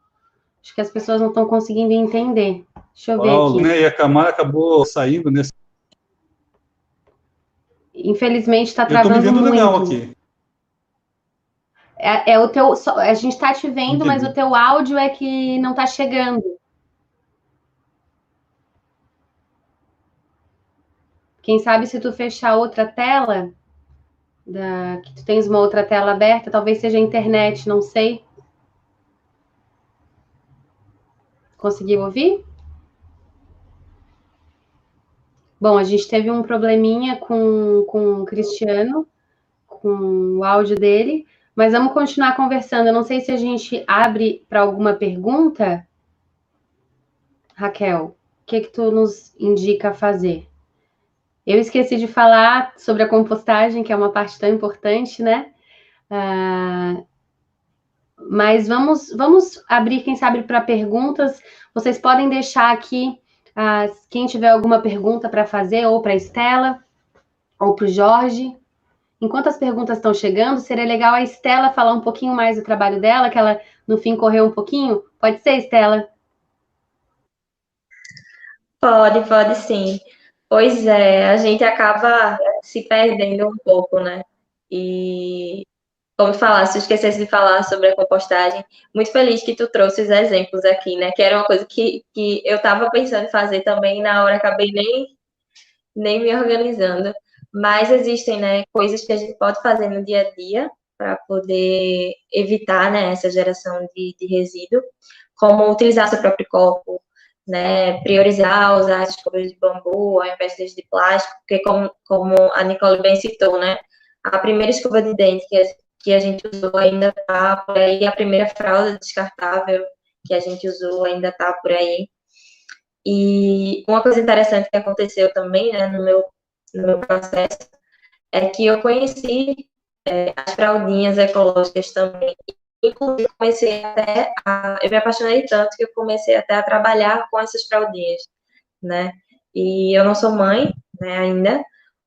Acho que as pessoas não estão conseguindo entender. Deixa eu ver aqui. Né, e a Camara acabou saindo nesse. Infelizmente está travando muito. Eu tô me vendo legal aqui. O teu, a gente está te vendo, mas o teu áudio é que não está chegando. Quem sabe se tu fechar outra tela, que tu tens uma outra tela aberta, talvez seja a internet, não sei. Conseguiu ouvir? Bom, a gente teve um probleminha com o Cristiano, com o áudio dele, mas vamos continuar conversando. Eu não sei se a gente abre para alguma pergunta. Raquel, o que tu nos indica fazer? Eu esqueci de falar sobre a compostagem, que é uma parte tão importante, né? Mas vamos abrir, quem sabe, para perguntas. Vocês podem deixar aqui, quem tiver alguma pergunta para fazer, ou para a Estela, ou para o Jorge. Enquanto as perguntas estão chegando, seria legal a Estela falar um pouquinho mais do trabalho dela, que ela, no fim, correu um pouquinho. Pode ser, Estela? Pode sim. Pois é, a gente acaba se perdendo um pouco, né? E, como se eu esquecesse de falar sobre a compostagem, muito feliz que tu trouxe os exemplos aqui, né? Que era uma coisa que eu estava pensando em fazer também, e na hora acabei nem me organizando. Mas existem, né, coisas que a gente pode fazer no dia a dia para poder evitar, né, essa geração de resíduo, como utilizar seu próprio copo, né, priorizar usar as escovas de bambu ao invés de plástico, porque como a Nicole bem citou, né, a primeira escova de dente que que a gente usou ainda está por aí, a primeira fralda descartável que a gente usou ainda está por aí. E uma coisa interessante que aconteceu também, né, no meu processo, é que eu conheci as fraldinhas ecológicas também. Inclusive, eu me apaixonei tanto que eu comecei até a trabalhar com essas fraldinhas, né? E eu não sou mãe, né, ainda,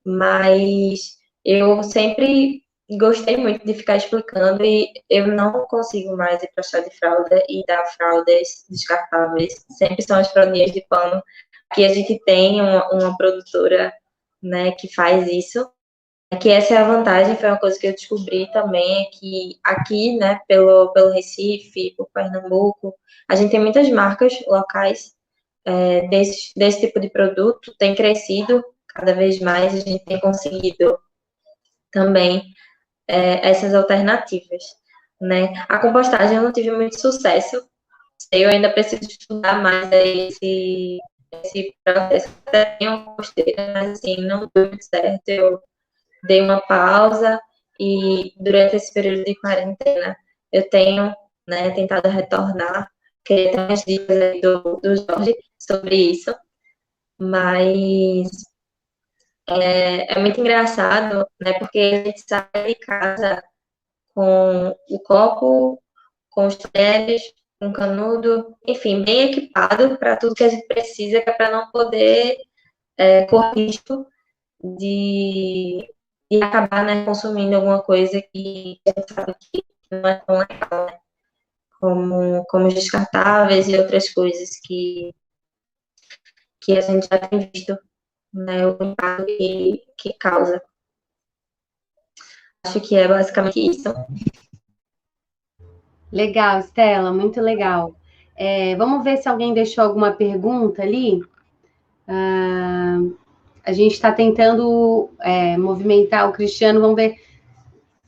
mas eu sempre gostei muito de ficar explicando e eu não consigo mais ir para chá de fralda e dar fraldas descartáveis. Sempre são as fraldinhas de pano. Aqui a gente tem uma produtora, né, que faz isso. Que essa é a vantagem, foi uma coisa que eu descobri também, é que aqui, né, pelo Recife, por Pernambuco, a gente tem muitas marcas locais desse tipo de produto, tem crescido cada vez mais, a gente tem conseguido também essas alternativas, né. A compostagem eu não tive muito sucesso, eu ainda preciso estudar mais esse processo, até tenho composteira, mas assim, não deu muito certo, eu dei uma pausa e durante esse período de quarentena eu tenho, né, tentado retornar, queria ter umas dicas aí do Jorge sobre isso, mas é muito engraçado, né, porque a gente sai de casa com o copo, com os talheres, com o canudo, enfim, bem equipado para tudo que a gente precisa, que é para não poder correr risco de acabar, né, consumindo alguma coisa que a gente sabe que não é tão legal, né? Como os descartáveis e outras coisas que a gente já tem visto, né, o impacto que causa. Acho que é basicamente isso. Legal, Estela, muito legal. Vamos ver se alguém deixou alguma pergunta ali. A gente está tentando movimentar o Cristiano, vamos ver.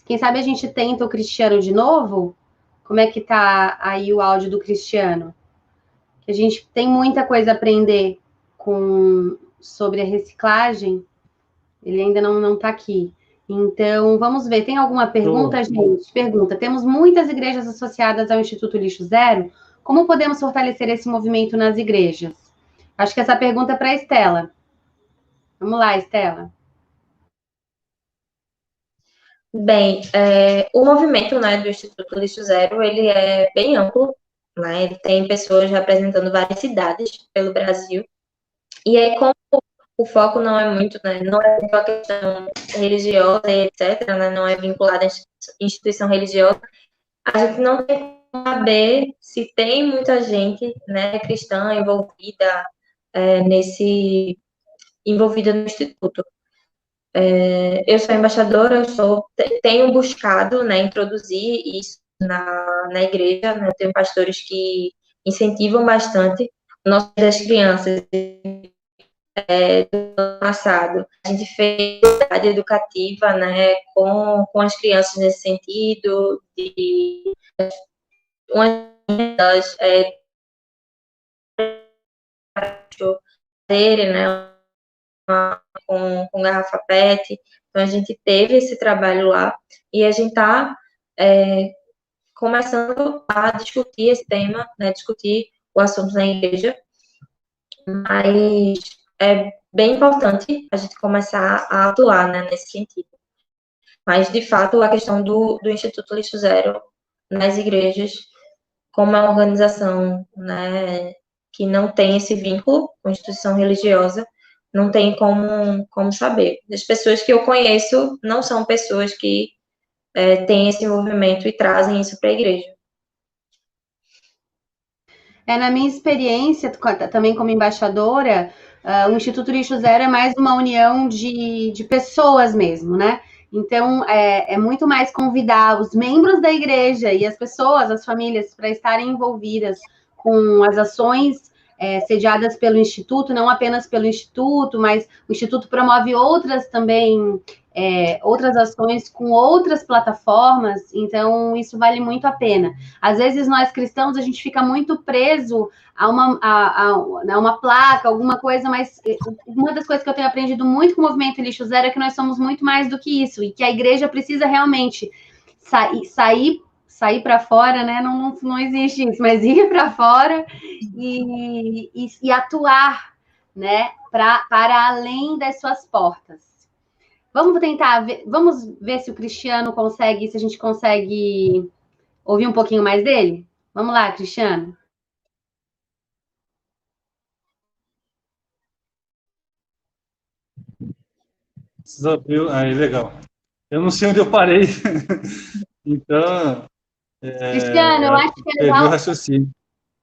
Quem sabe a gente tenta o Cristiano de novo? Como é que tá aí o áudio do Cristiano? A gente tem muita coisa a aprender sobre a reciclagem. Ele ainda não está aqui. Então, vamos ver. Tem alguma pergunta, gente? Pergunta. Temos muitas igrejas associadas ao Instituto Lixo Zero. Como podemos fortalecer esse movimento nas igrejas? Acho que essa pergunta é para a Estela. Vamos lá, Estela. Bem, o movimento, né, do Instituto Lixo Zero, ele é bem amplo, né? Ele tem pessoas representando várias cidades pelo Brasil. E aí, como o foco não é muito, né, não é uma questão religiosa e etc., né, não é vinculada à instituição religiosa, a gente não tem como saber se tem muita gente, né, cristã envolvida envolvida no Instituto. Eu sou embaixadora, tenho buscado, né, introduzir isso na igreja, né, tenho pastores que incentivam bastante o nosso das crianças. Do ano passado, a gente fez atividade educativa, né, com as crianças nesse sentido, de umas né, com garrafa PET. Então, a gente teve esse trabalho lá e a gente está começando a discutir esse tema, né, discutir o assunto na igreja, mas é bem importante a gente começar a atuar, né, nesse sentido. Mas, de fato, a questão do Instituto Lixo Zero nas igrejas, como é uma organização, né, que não tem esse vínculo com instituição religiosa, não tem como saber. As pessoas que eu conheço não são pessoas que têm esse movimento e trazem isso para a igreja. Na minha experiência, também como embaixadora, o Instituto Lixo Zero é mais uma união de pessoas mesmo, né? Então, é muito mais convidar os membros da igreja e as pessoas, as famílias, para estarem envolvidas com as ações sediadas pelo Instituto, não apenas pelo Instituto, mas o Instituto promove outras também, outras ações com outras plataformas, então isso vale muito a pena. Às vezes nós cristãos, a gente fica muito preso a uma placa, alguma coisa, mas uma das coisas que eu tenho aprendido muito com o Movimento Lixo Zero é que nós somos muito mais do que isso, e que a igreja precisa realmente sair para fora, né? Não existe isso, mas ir para fora e atuar, né? Para além das suas portas. Vamos tentar ver, vamos ver se o Cristiano consegue, se a gente consegue ouvir um pouquinho mais dele? Vamos lá, Cristiano. Desafio, aí, legal. Eu não sei onde eu parei. Então, Cristiano, eu acho que é perdi o legal. raciocínio.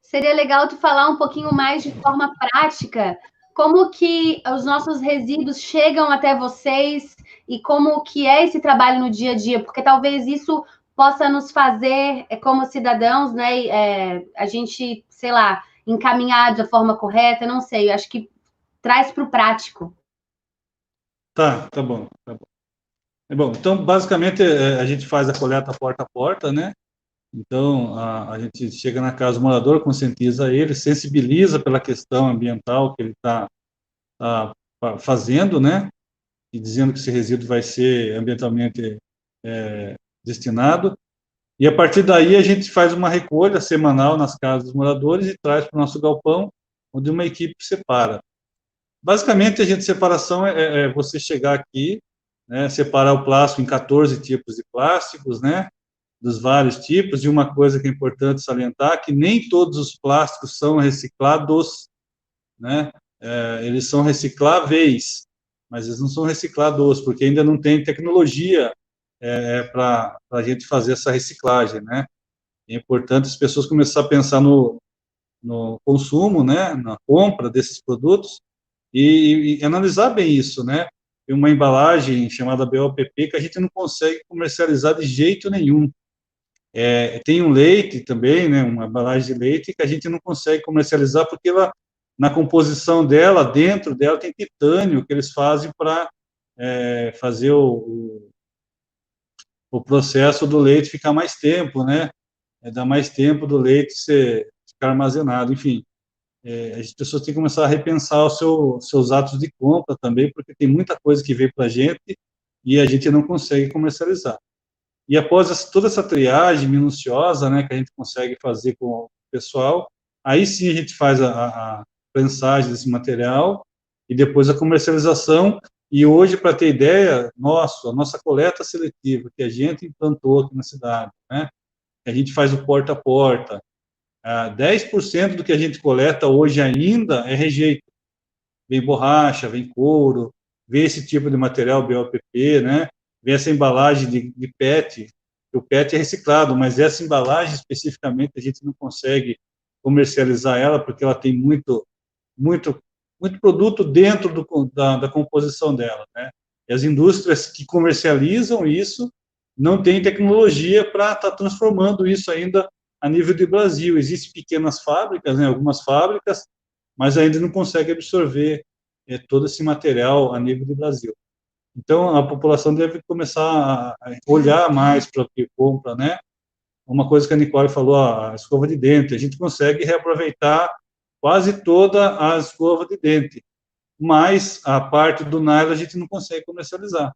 Seria legal tu falar um pouquinho mais de forma prática, como que os nossos resíduos chegam até vocês e como que é esse trabalho no dia a dia, porque talvez isso possa nos fazer, como cidadãos, né, a gente, sei lá, encaminhar da forma correta, não sei, eu acho que traz para o prático. Tá bom, tá bom. Bom, então, basicamente, a gente faz a coleta porta a porta, né? Então, a gente chega na casa do morador, conscientiza ele, sensibiliza pela questão ambiental que ele está fazendo, né? E dizendo que esse resíduo vai ser ambientalmente destinado. E, a partir daí, a gente faz uma recolha semanal nas casas dos moradores e traz para o nosso galpão, onde uma equipe separa. Basicamente, a separação é você chegar aqui, né, separar o plástico em 14 tipos de plásticos, né, dos vários tipos, e uma coisa que é importante salientar, que nem todos os plásticos são reciclados, né, eles são recicláveis, mas eles não são reciclados, porque ainda não tem tecnologia para a gente fazer essa reciclagem, né. É importante as pessoas começarem a pensar no consumo, né, na compra desses produtos, e analisar bem isso, né? Tem uma embalagem chamada BOPP que a gente não consegue comercializar de jeito nenhum. Tem um leite também, né? Uma embalagem de leite que a gente não consegue comercializar porque ela, na composição dela, dentro dela tem titânio que eles fazem para fazer o processo do leite ficar mais tempo, né? Dar mais tempo do leite ficar armazenado, enfim. As pessoas têm que começar a repensar os seus atos de compra também, porque tem muita coisa que veio para a gente e a gente não consegue comercializar. E após toda essa triagem minuciosa, né, que a gente consegue fazer com o pessoal, aí sim a gente faz a prensagem desse material e depois a comercialização. E hoje, para ter ideia, a nossa coleta seletiva que a gente implantou aqui na cidade, né, a gente faz o porta a porta, 10% do que a gente coleta hoje ainda é rejeito. Vem borracha, vem couro, vem esse tipo de material BOPP, né? Vem essa embalagem de PET. O PET é reciclado, mas essa embalagem especificamente a gente não consegue comercializar ela porque ela tem muito produto dentro da composição dela, né? E as indústrias que comercializam isso não têm tecnologia para estar transformando isso ainda a nível do Brasil. Existem pequenas fábricas, né, algumas fábricas, mas ainda não conseguem absorver todo esse material a nível do Brasil. Então, a população deve começar a olhar mais para o que compra, né? Uma coisa que a Nicole falou, a escova de dente, a gente consegue reaproveitar quase toda a escova de dente, mas a parte do nylon a gente não consegue comercializar.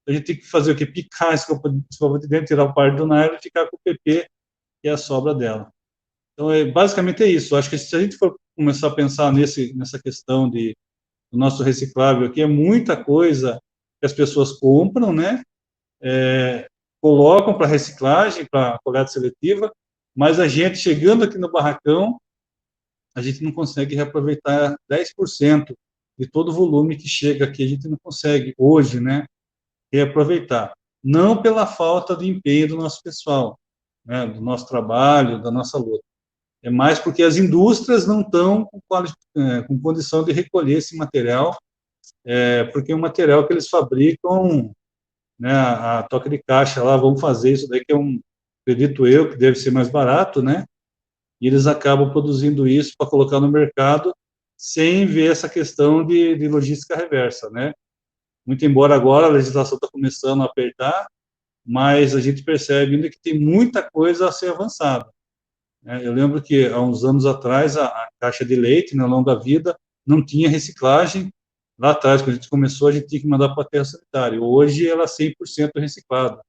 A gente tem que fazer o quê? Picar a escova de dente, tirar a parte do nylon e ficar com o PP, que é a sobra dela. Então, basicamente é isso. Acho que se a gente for começar a pensar nessa questão do nosso reciclável aqui, é muita coisa que as pessoas compram, né? Colocam para reciclagem, para coleta seletiva, mas a gente, chegando aqui no barracão, a gente não consegue reaproveitar 10% de todo o volume que chega aqui, a gente não consegue hoje, né? Reaproveitar. Não pela falta de empenho do nosso pessoal, né? Do nosso trabalho, da nossa luta. É mais porque as indústrias não estão com condição de recolher esse material, porque é um material que eles fabricam, né, a toque de caixa lá, vamos fazer isso daí, que acredito eu, que deve ser mais barato, né, e eles acabam produzindo isso para colocar no mercado, sem ver essa questão de logística reversa, né. Muito embora agora a legislação está começando a apertar, mas a gente percebe ainda que tem muita coisa a ser avançada. Eu lembro que, há uns anos atrás, a caixa de leite, na longa vida, não tinha reciclagem. Lá atrás, quando a gente começou, a gente tinha que mandar para o aterro sanitário. Hoje, ela é 100% reciclada.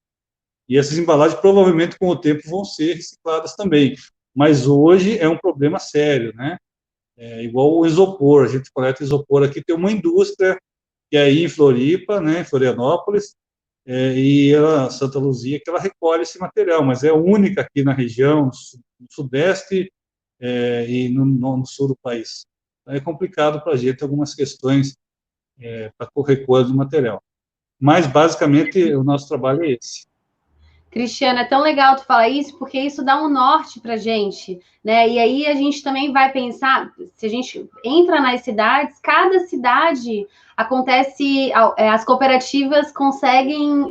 E essas embalagens, provavelmente, com o tempo, vão ser recicladas também. Mas hoje é um problema sério, né? É igual o isopor, a gente coleta isopor aqui, tem uma indústria que é aí em Floripa, né, em Florianópolis, e Santa Luzia, que ela recolhe esse material, mas é única aqui na região, no sudeste e no sul do país. Então, é complicado para a gente algumas questões para a recolha do material. Mas, basicamente, o nosso trabalho é esse. Cristiana, é tão legal tu falar isso, porque isso dá um norte para a gente, né? E aí a gente também vai pensar, se a gente entra nas cidades, cada cidade acontece, as cooperativas conseguem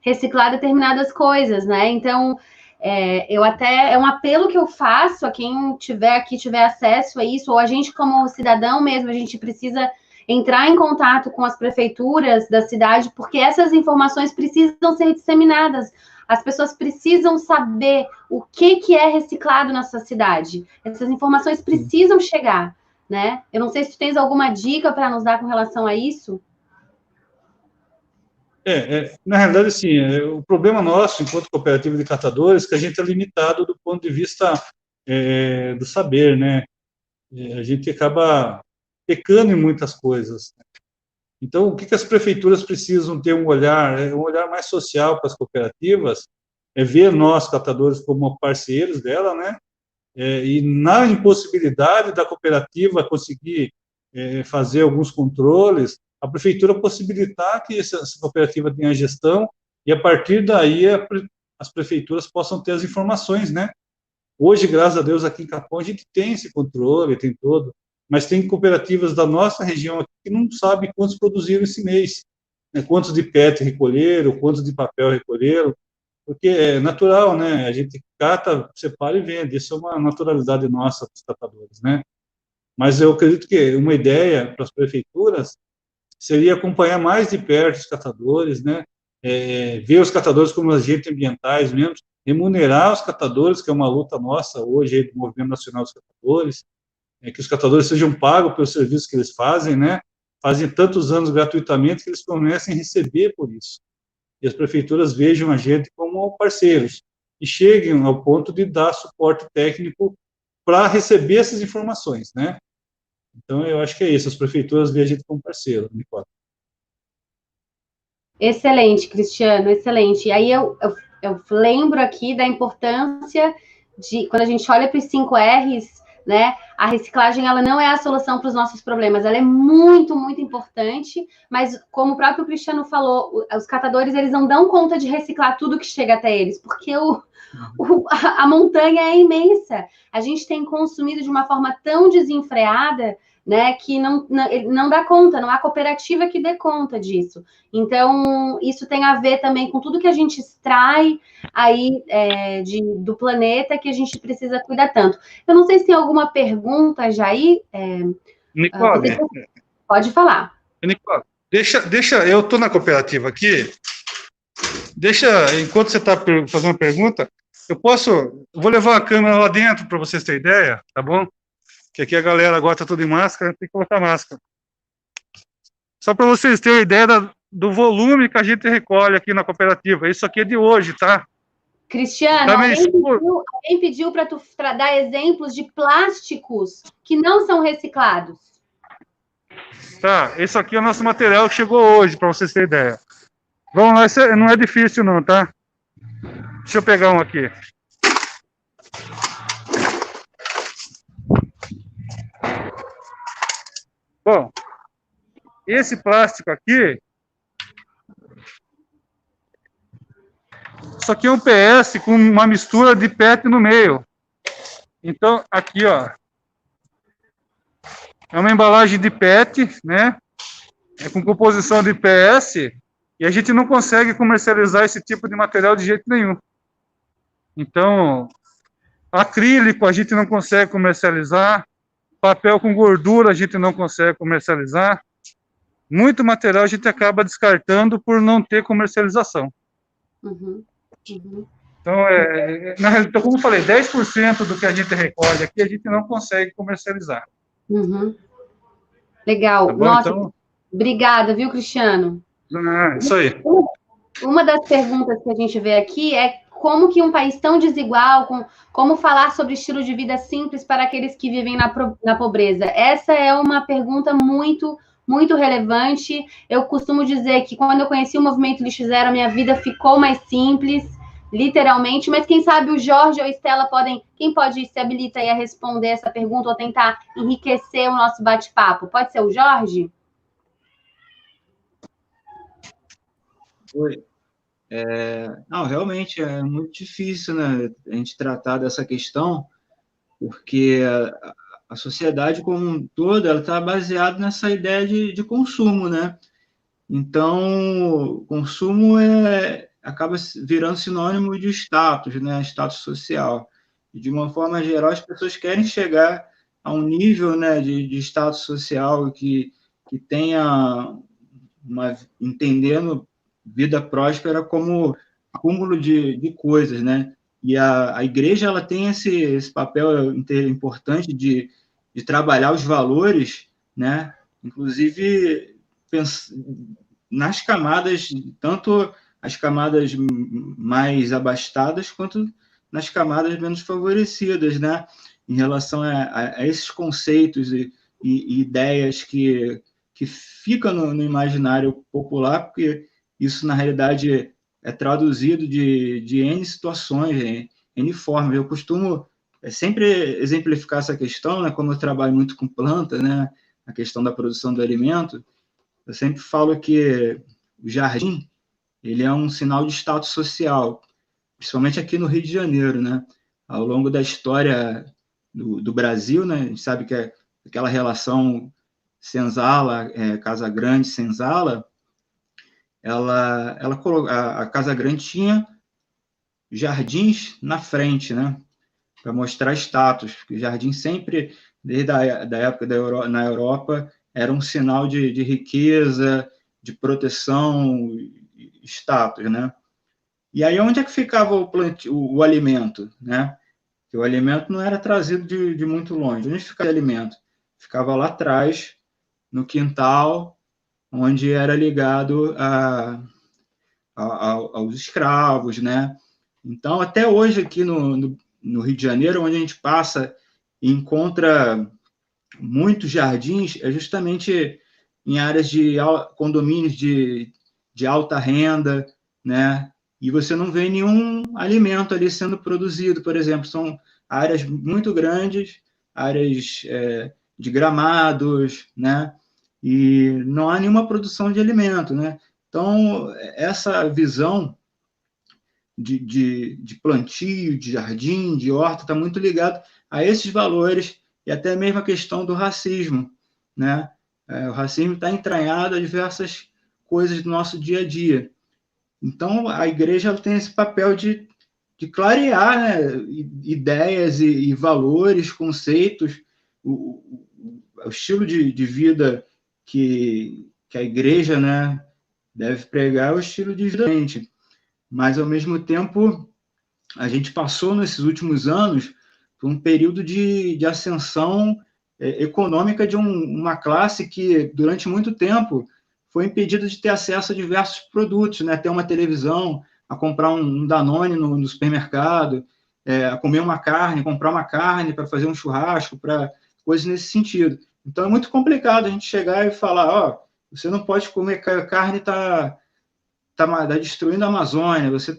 reciclar determinadas coisas, né? Então, é um apelo que eu faço a quem tiver aqui, tiver acesso a isso, ou a gente como cidadão mesmo, a gente precisa entrar em contato com as prefeituras da cidade, porque essas informações precisam ser disseminadas. As pessoas precisam saber o que é reciclado na sua cidade. Essas informações precisam chegar, né? Eu não sei se tu tens alguma dica para nos dar com relação a isso. Na realidade, assim, o problema nosso, enquanto cooperativa de catadores, é que a gente é limitado do ponto de vista do saber, né? A gente acaba pecando em muitas coisas. Então, o que as prefeituras precisam ter um olhar mais social para as cooperativas, ver nós, catadores, como parceiros dela, né? E na impossibilidade da cooperativa conseguir fazer alguns controles, a prefeitura possibilitar que essa cooperativa tenha gestão e, a partir daí, as prefeituras possam ter as informações, né? Hoje, graças a Deus, aqui em Capão, a gente tem esse controle, tem todo, mas tem cooperativas da nossa região aqui que não sabem quantos produziram esse mês, né? Quantos de PET recolheram, quantos de papel recolheram, porque é natural, né? A gente cata, separa e vende, isso é uma naturalidade nossa dos catadores, né? Mas eu acredito que uma ideia para as prefeituras seria acompanhar mais de perto os catadores, né? Ver os catadores como agentes ambientais mesmo, remunerar os catadores, que é uma luta nossa hoje do Movimento Nacional dos Catadores, que os catadores sejam pagos pelos serviços que eles fazem, né? Fazem tantos anos gratuitamente que eles comecem a receber por isso. E as prefeituras vejam a gente como parceiros e cheguem ao ponto de dar suporte técnico para receber essas informações, né? Então, eu acho que é isso, as prefeituras veem a gente como parceiro, Nicole. Excelente, Cristiano, excelente. E aí eu lembro aqui da importância de, quando a gente olha para os 5 R's, né, a reciclagem ela não é a solução para os nossos problemas, ela é muito, muito importante, mas como o próprio Cristiano falou, os catadores eles não dão conta de reciclar tudo que chega até eles, porque a montanha é imensa. A gente tem consumido de uma forma tão desenfreada, né, que não dá conta, não há cooperativa que dê conta disso. Então, isso tem a ver também com tudo que a gente extrai aí do planeta, que a gente precisa cuidar tanto. Eu não sei se tem alguma pergunta, Jair. Nicole, pode falar. Nicole, deixa, eu estou na cooperativa aqui, enquanto você está fazendo uma pergunta, vou levar a câmera lá dentro para vocês terem ideia, tá bom? Que aqui a galera agora está tudo em máscara, tem que colocar máscara. Só para vocês terem ideia do volume que a gente recolhe aqui na cooperativa. Isso aqui é de hoje, tá? Cristiano, alguém pediu para tu dar exemplos de plásticos que não são reciclados. Tá, esse aqui é o nosso material que chegou hoje, para vocês terem ideia. Vamos lá, não é difícil não, tá? Deixa eu pegar um aqui. Bom, esse plástico aqui, isso aqui é um PS com uma mistura de PET no meio. Então, aqui, ó, é uma embalagem de PET, né? É com composição de PS, e a gente não consegue comercializar esse tipo de material de jeito nenhum. Então, acrílico a gente não consegue comercializar, papel com gordura a gente não consegue comercializar. Muito material a gente acaba descartando por não ter comercialização. Uhum. Então, como eu falei, 10% do que a gente recolhe aqui a gente não consegue comercializar. Uhum. Legal. Tá bom, nossa, então... obrigada, viu, Cristiano? Isso aí. uma das perguntas que a gente vê aqui é como que um país tão desigual, como falar sobre estilo de vida simples para aqueles que vivem na pobreza? Essa é uma pergunta muito, muito relevante. Eu costumo dizer que quando eu conheci o movimento Lixo Zero, a minha vida ficou mais simples, literalmente, mas quem sabe o Jorge ou a Estela quem pode se habilita aí a responder essa pergunta ou tentar enriquecer o nosso bate-papo? Pode ser o Jorge? Oi. Não, realmente é muito difícil, né, a gente tratar dessa questão, porque a sociedade como um todo ela está baseada nessa ideia de consumo, né? Então, consumo acaba virando sinônimo de status, né? Status social. E, de uma forma geral, as pessoas querem chegar a um nível, né, de status social que tenha entendendo vida próspera como acúmulo de coisas, né? E a igreja ela tem esse papel importante de trabalhar os valores, né? Inclusive nas camadas, tanto as camadas mais abastadas quanto nas camadas menos favorecidas, né? Em relação a esses conceitos e ideias que fica no imaginário popular, porque isso, na realidade, é traduzido de N situações, N formas. Eu costumo sempre exemplificar essa questão, né, como eu trabalho muito com planta, né, a questão da produção do alimento, eu sempre falo que o jardim ele é um sinal de status social, principalmente aqui no Rio de Janeiro, né? Ao longo da história do Brasil, né, a gente sabe que aquela relação senzala, Casa Grande, senzala, a Casa Grande tinha jardins na frente, né? Para mostrar status. O jardim sempre, desde a da época na Europa, era um sinal de riqueza, de proteção, status, né? E aí onde é que ficava o alimento, né? Porque o alimento não era trazido de muito longe. Onde ficava o alimento? Ficava lá atrás, no quintal, onde era ligado aos escravos, né? Então, até hoje aqui no Rio de Janeiro, onde a gente passa e encontra muitos jardins, é justamente em áreas de condomínios de alta renda, né? E você não vê nenhum alimento ali sendo produzido, por exemplo, são áreas muito grandes, áreas de gramados, né? E não há nenhuma produção de alimento, né? Então, essa visão de plantio, de jardim, de horta, está muito ligado a esses valores e até mesmo a questão do racismo, né? O racismo está entranhado a diversas coisas do nosso dia a dia. Então, a igreja tem esse papel de clarear, né, ideias e valores, conceitos, o estilo de vida que a igreja, né, deve pregar é o estilo de vida da gente. Mas, ao mesmo tempo, a gente passou, nesses últimos anos, por um período de ascensão econômica de uma classe que, durante muito tempo, foi impedida de ter acesso a diversos produtos, né? Ter uma televisão, a comprar um Danone no supermercado, a comer uma carne, comprar uma carne para fazer um churrasco, para coisas nesse sentido. Então, é muito complicado a gente chegar e falar, ó, você não pode comer carne, está destruindo a Amazônia, você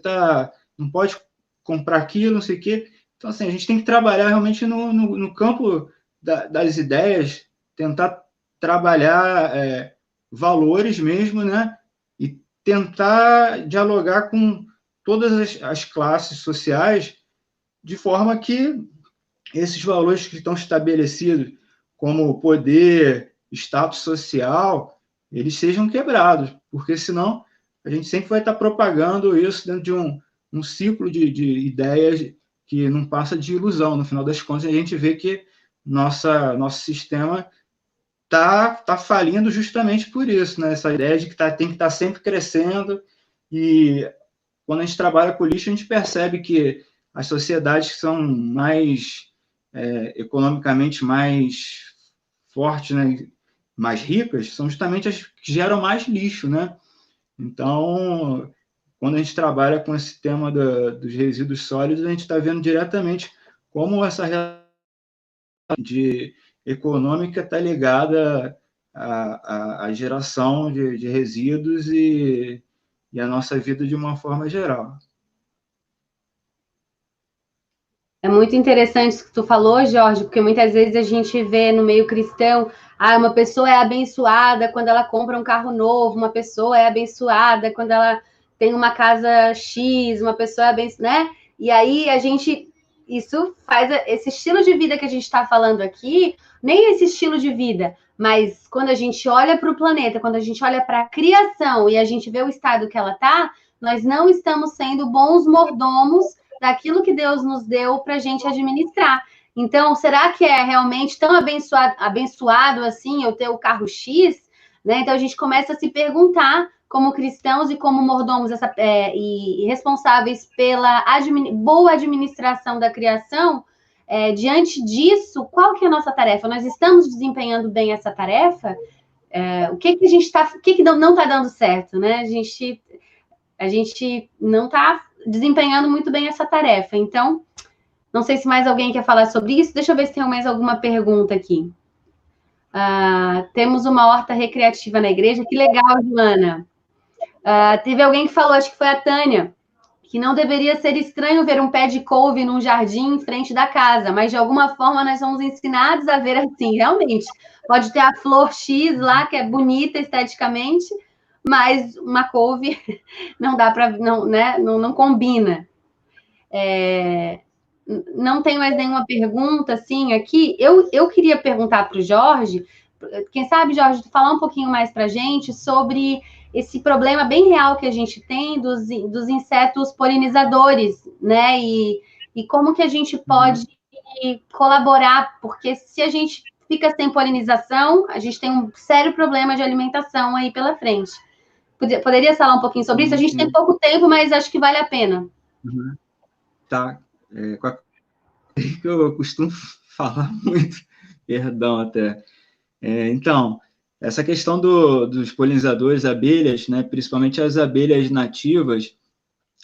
não pode comprar aquilo, não sei o quê. Então, assim, a gente tem que trabalhar realmente no campo das ideias, tentar trabalhar valores mesmo, né? E tentar dialogar com todas as classes sociais de forma que esses valores que estão estabelecidos como poder, status social, eles sejam quebrados, porque senão a gente sempre vai estar propagando isso dentro de um ciclo de ideias que não passa de ilusão. No final das contas, a gente vê que nosso sistema está falindo justamente por isso, né? Essa ideia de que tem que estar sempre crescendo. E quando a gente trabalha com lixo, a gente percebe que as sociedades que são mais economicamente mais fortes, né, mais ricas, são justamente as que geram mais lixo, né? Então, quando a gente trabalha com esse tema dos resíduos sólidos, a gente está vendo diretamente como essa relação econômica está ligada à geração de resíduos e a nossa vida de uma forma geral. É muito interessante isso que tu falou, Jorge, porque muitas vezes a gente vê no meio cristão, uma pessoa é abençoada quando ela compra um carro novo, uma pessoa é abençoada quando ela tem uma casa X, uma pessoa é abençoada, né? E aí isso faz esse estilo de vida que a gente está falando aqui, nem esse estilo de vida, mas quando a gente olha para o planeta, quando a gente olha para a criação e a gente vê o estado que ela está, nós não estamos sendo bons mordomos daquilo que Deus nos deu para a gente administrar. Então, será que é realmente tão abençoado assim eu ter o carro X? Né? Então, a gente começa a se perguntar, como cristãos e como mordomos e responsáveis pela boa administração da criação, diante disso, qual que é a nossa tarefa? Nós estamos desempenhando bem essa tarefa? O que a gente está... O que não está dando certo? Né? A gente não está desempenhando muito bem essa tarefa. Então, não sei se mais alguém quer falar sobre isso. Deixa eu ver se tem mais alguma pergunta aqui. Temos uma horta recreativa na igreja. Que legal, Joana. Teve alguém que falou, acho que foi a Tânia, que não deveria ser estranho ver um pé de couve num jardim em frente da casa, mas de alguma forma nós somos ensinados a ver assim, realmente. Pode ter a flor X lá, que é bonita esteticamente, mas uma couve não dá para, não combina. Não tenho mais nenhuma pergunta assim aqui. Eu queria perguntar para o Jorge, quem sabe, Jorge, tu falar um pouquinho mais para a gente sobre esse problema bem real que a gente tem dos insetos polinizadores, né? E como que a gente pode colaborar, porque se a gente fica sem polinização, a gente tem um sério problema de alimentação aí pela frente. Poderia falar um pouquinho sobre isso? A gente tem pouco tempo, mas acho que vale a pena. Uhum. Tá. Que eu costumo falar muito, perdão até. Então, essa questão dos polinizadores, abelhas, né, principalmente as abelhas nativas,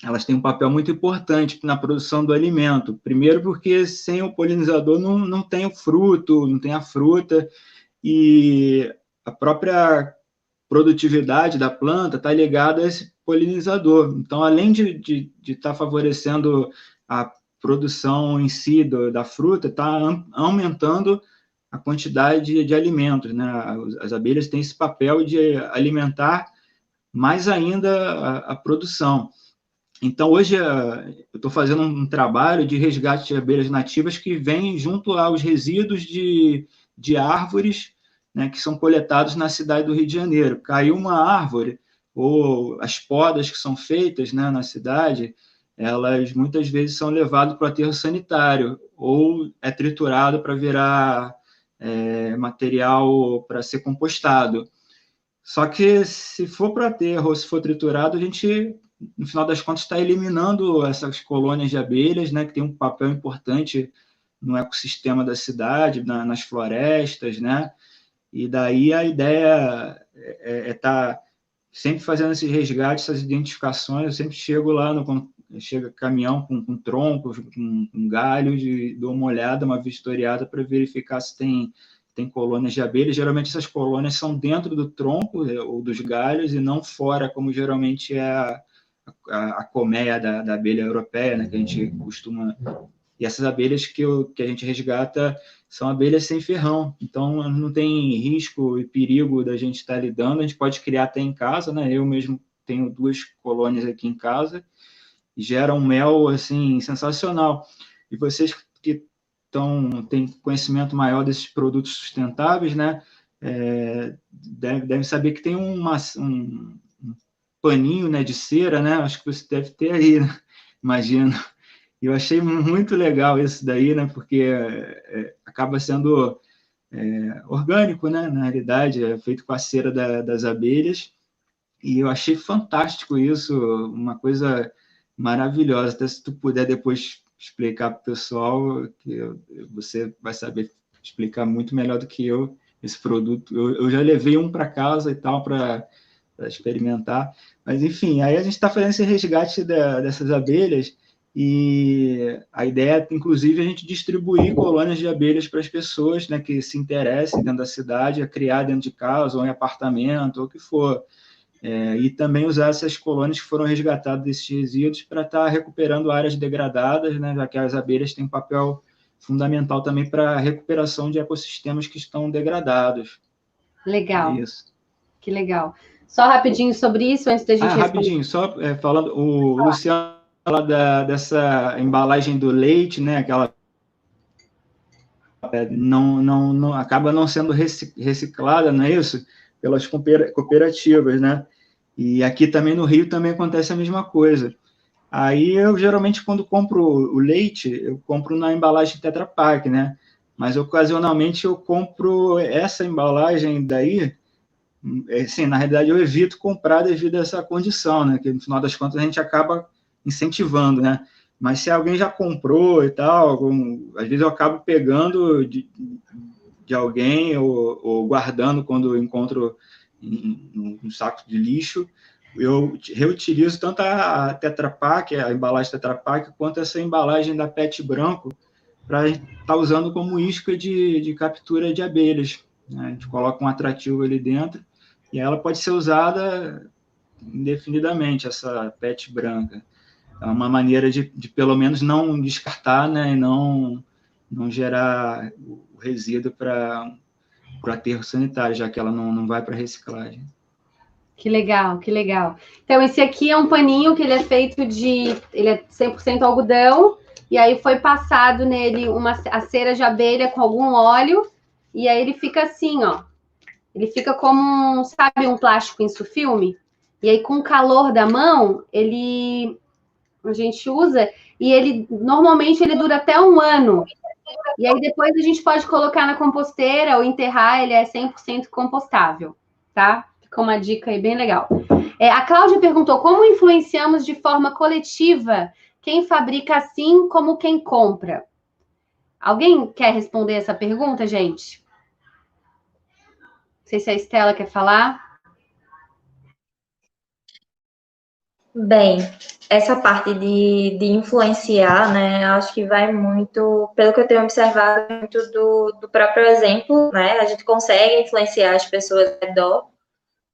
elas têm um papel muito importante na produção do alimento. Primeiro porque sem o polinizador não tem o fruto, não tem a fruta, e a própria produtividade da planta está ligada a esse polinizador. Então, além de estar favorecendo a produção em si da fruta, está aumentando a quantidade de alimentos, né? As abelhas têm esse papel de alimentar mais ainda a produção. Então, hoje, eu estou fazendo um trabalho de resgate de abelhas nativas que vem junto aos resíduos de árvores, né, que são coletados na cidade do Rio de Janeiro. Caiu uma árvore, ou as podas que são feitas, né, na cidade, elas muitas vezes são levadas para o aterro sanitário, ou é triturado para virar material para ser compostado. Só que se for para aterro ou se for triturado, a gente, no final das contas, está eliminando essas colônias de abelhas, né, que tem um papel importante no ecossistema da cidade, nas florestas, né? E daí a ideia é estar sempre fazendo esses resgates, essas identificações. Eu sempre chego lá, chega caminhão com troncos, com galhos, dou uma olhada, uma vistoriada para verificar se tem colônias de abelhas. Geralmente essas colônias são dentro do tronco ou dos galhos e não fora, como geralmente é a colmeia da abelha europeia, né, que a gente costuma... E essas abelhas que a gente resgata são abelhas sem ferrão, então não tem risco e perigo da gente estar lidando. A gente pode criar até em casa, né? Eu mesmo tenho 2 colônias aqui em casa e gera um mel assim sensacional. E vocês que têm conhecimento maior desses produtos sustentáveis, né? Devem saber que tem um paninho, né, de cera, né? Acho que você deve ter aí, né? Imagino. Eu achei muito legal isso daí, né? Porque acaba sendo orgânico, né? Na realidade, é feito com a cera das abelhas. E eu achei fantástico isso, uma coisa maravilhosa. Até se tu puder depois explicar para o pessoal, que você vai saber explicar muito melhor do que eu esse produto. Eu já levei um para casa e tal, para experimentar. Mas, enfim, aí a gente está fazendo esse resgate dessas abelhas e a ideia, inclusive, é a gente distribuir colônias de abelhas para as pessoas, né, que se interessem dentro da cidade, a criar dentro de casa, ou em apartamento, ou o que for. E também usar essas colônias que foram resgatadas desses resíduos para estar recuperando áreas degradadas, né, já que as abelhas têm um papel fundamental também para a recuperação de ecossistemas que estão degradados. Legal. É isso. Que legal. Só rapidinho sobre isso, antes da gente responder. Rapidinho, só falando, o Luciano fala dessa embalagem do leite, né, aquela não acaba não sendo reciclada, não é isso? Pelas cooperativas, né? E aqui também no Rio também acontece a mesma coisa. Aí eu geralmente quando compro o leite, eu compro na embalagem Tetra Pak, né? Mas ocasionalmente eu compro essa embalagem daí, assim, na realidade eu evito comprar devido a essa condição, né? Que no final das contas a gente acaba incentivando, né? Mas se alguém já comprou e tal, às vezes eu acabo pegando de alguém ou guardando quando eu encontro um saco de lixo. Eu reutilizo tanto a Tetra Pak, a embalagem Tetra Pak, quanto essa embalagem da PET branco para estar usando como isca de captura de abelhas, né? A gente coloca um atrativo ali dentro e ela pode ser usada indefinidamente, essa PET branca. É uma maneira de pelo menos não descartar, né, e não gerar o resíduo para o aterro sanitário, já que ela não vai para reciclagem. Que legal, que legal. Então, esse aqui é um paninho que ele é feito ele é 100% algodão, e aí foi passado nele a cera de abelha com algum óleo, e aí ele fica assim, ó. Ele fica como, sabe, um plástico insufilme? E aí, com o calor da mão, a gente usa, e ele, normalmente, ele dura até 1 ano. E aí, depois a gente pode colocar na composteira ou enterrar, ele é 100% compostável, tá? Fica uma dica aí bem legal. A Cláudia perguntou, como influenciamos de forma coletiva quem fabrica assim como quem compra? Alguém quer responder essa pergunta, gente? Não sei se a Estela quer falar. Bem, essa parte de influenciar, né, acho que vai muito, pelo que eu tenho observado, muito do próprio exemplo, né, a gente consegue influenciar as pessoas ao redor,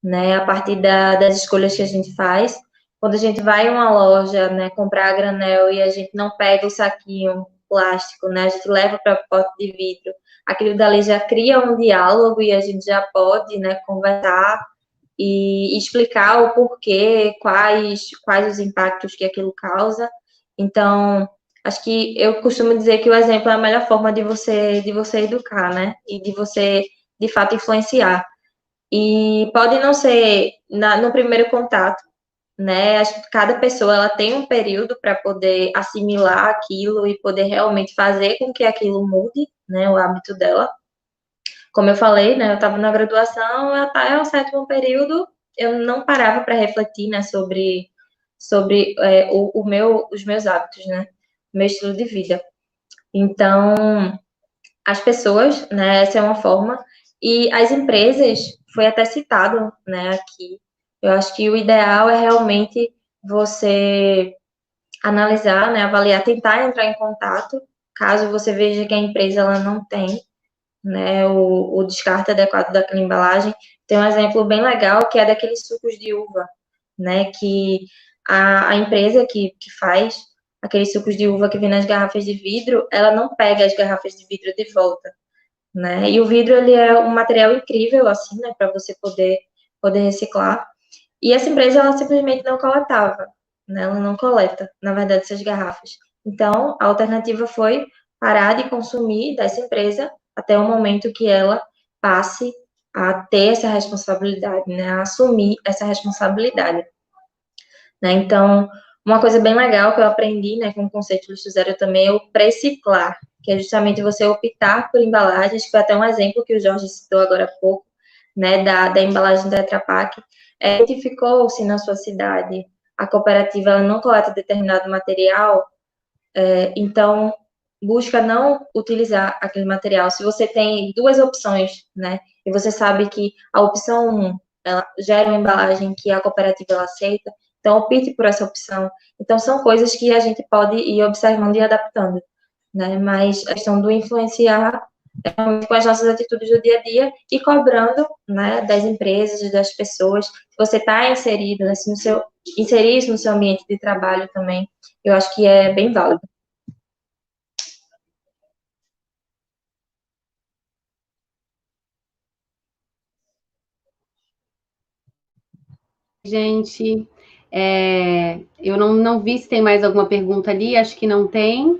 né, a partir das escolhas que a gente faz. Quando a gente vai em uma loja, né, comprar a granel e a gente não pega o saquinho plástico, né, a gente leva para pote de vidro, aquilo dali já cria um diálogo e a gente já pode, né, conversar e explicar o porquê, quais os impactos que aquilo causa. Então, acho que eu costumo dizer que o exemplo é a melhor forma de você educar, né, e de você, de fato, influenciar. E pode não ser no primeiro contato, né? Acho que cada pessoa ela tem um período para poder assimilar aquilo e poder realmente fazer com que aquilo mude, né? O hábito dela. Como eu falei, né? Eu estava na graduação, até o 7º período eu não parava para refletir, né? Sobre os meus hábitos, né? O meu estilo de vida. Então, as pessoas, né? Essa é uma forma. E as empresas, foi até citado, né, aqui. Eu acho que o ideal é realmente você analisar, né, avaliar, tentar entrar em contato, caso você veja que a empresa ela não tem, né, o descarte adequado daquela embalagem. Tem um exemplo bem legal que é daqueles sucos de uva, né, que a empresa que faz aqueles sucos de uva que vem nas garrafas de vidro, ela não pega as garrafas de vidro de volta, né? E o vidro ele é um material incrível assim, né, para você poder reciclar. E essa empresa ela simplesmente não coletava, né? Ela não coleta, na verdade, essas garrafas. Então, a alternativa foi parar de consumir dessa empresa até o momento que ela passe a ter essa responsabilidade, né? A assumir essa responsabilidade, né? Então, uma coisa bem legal que eu aprendi, né, com o conceito lixo zero também é o pré-ciclar, que é justamente você optar por embalagens, que foi até um exemplo que o Jorge citou agora há pouco, né, da embalagem da Tetra Pak. Identificou-se na sua cidade, a cooperativa ela não coleta determinado material, então busca não utilizar aquele material. Se você tem 2 opções, né, e você sabe que a opção 1 ela gera uma embalagem que a cooperativa ela aceita, então opte por essa opção. Então, são coisas que a gente pode ir observando e adaptando, né? Mas a questão do influenciar com as nossas atitudes do dia a dia e cobrando, né, das empresas, das pessoas. Se você está inserido, né, inserir isso no seu ambiente de trabalho também, eu acho que é bem válido. Gente, eu não vi se tem mais alguma pergunta ali, acho que não tem.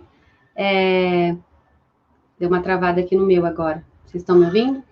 Deu uma travada aqui no meu agora. Vocês estão me ouvindo?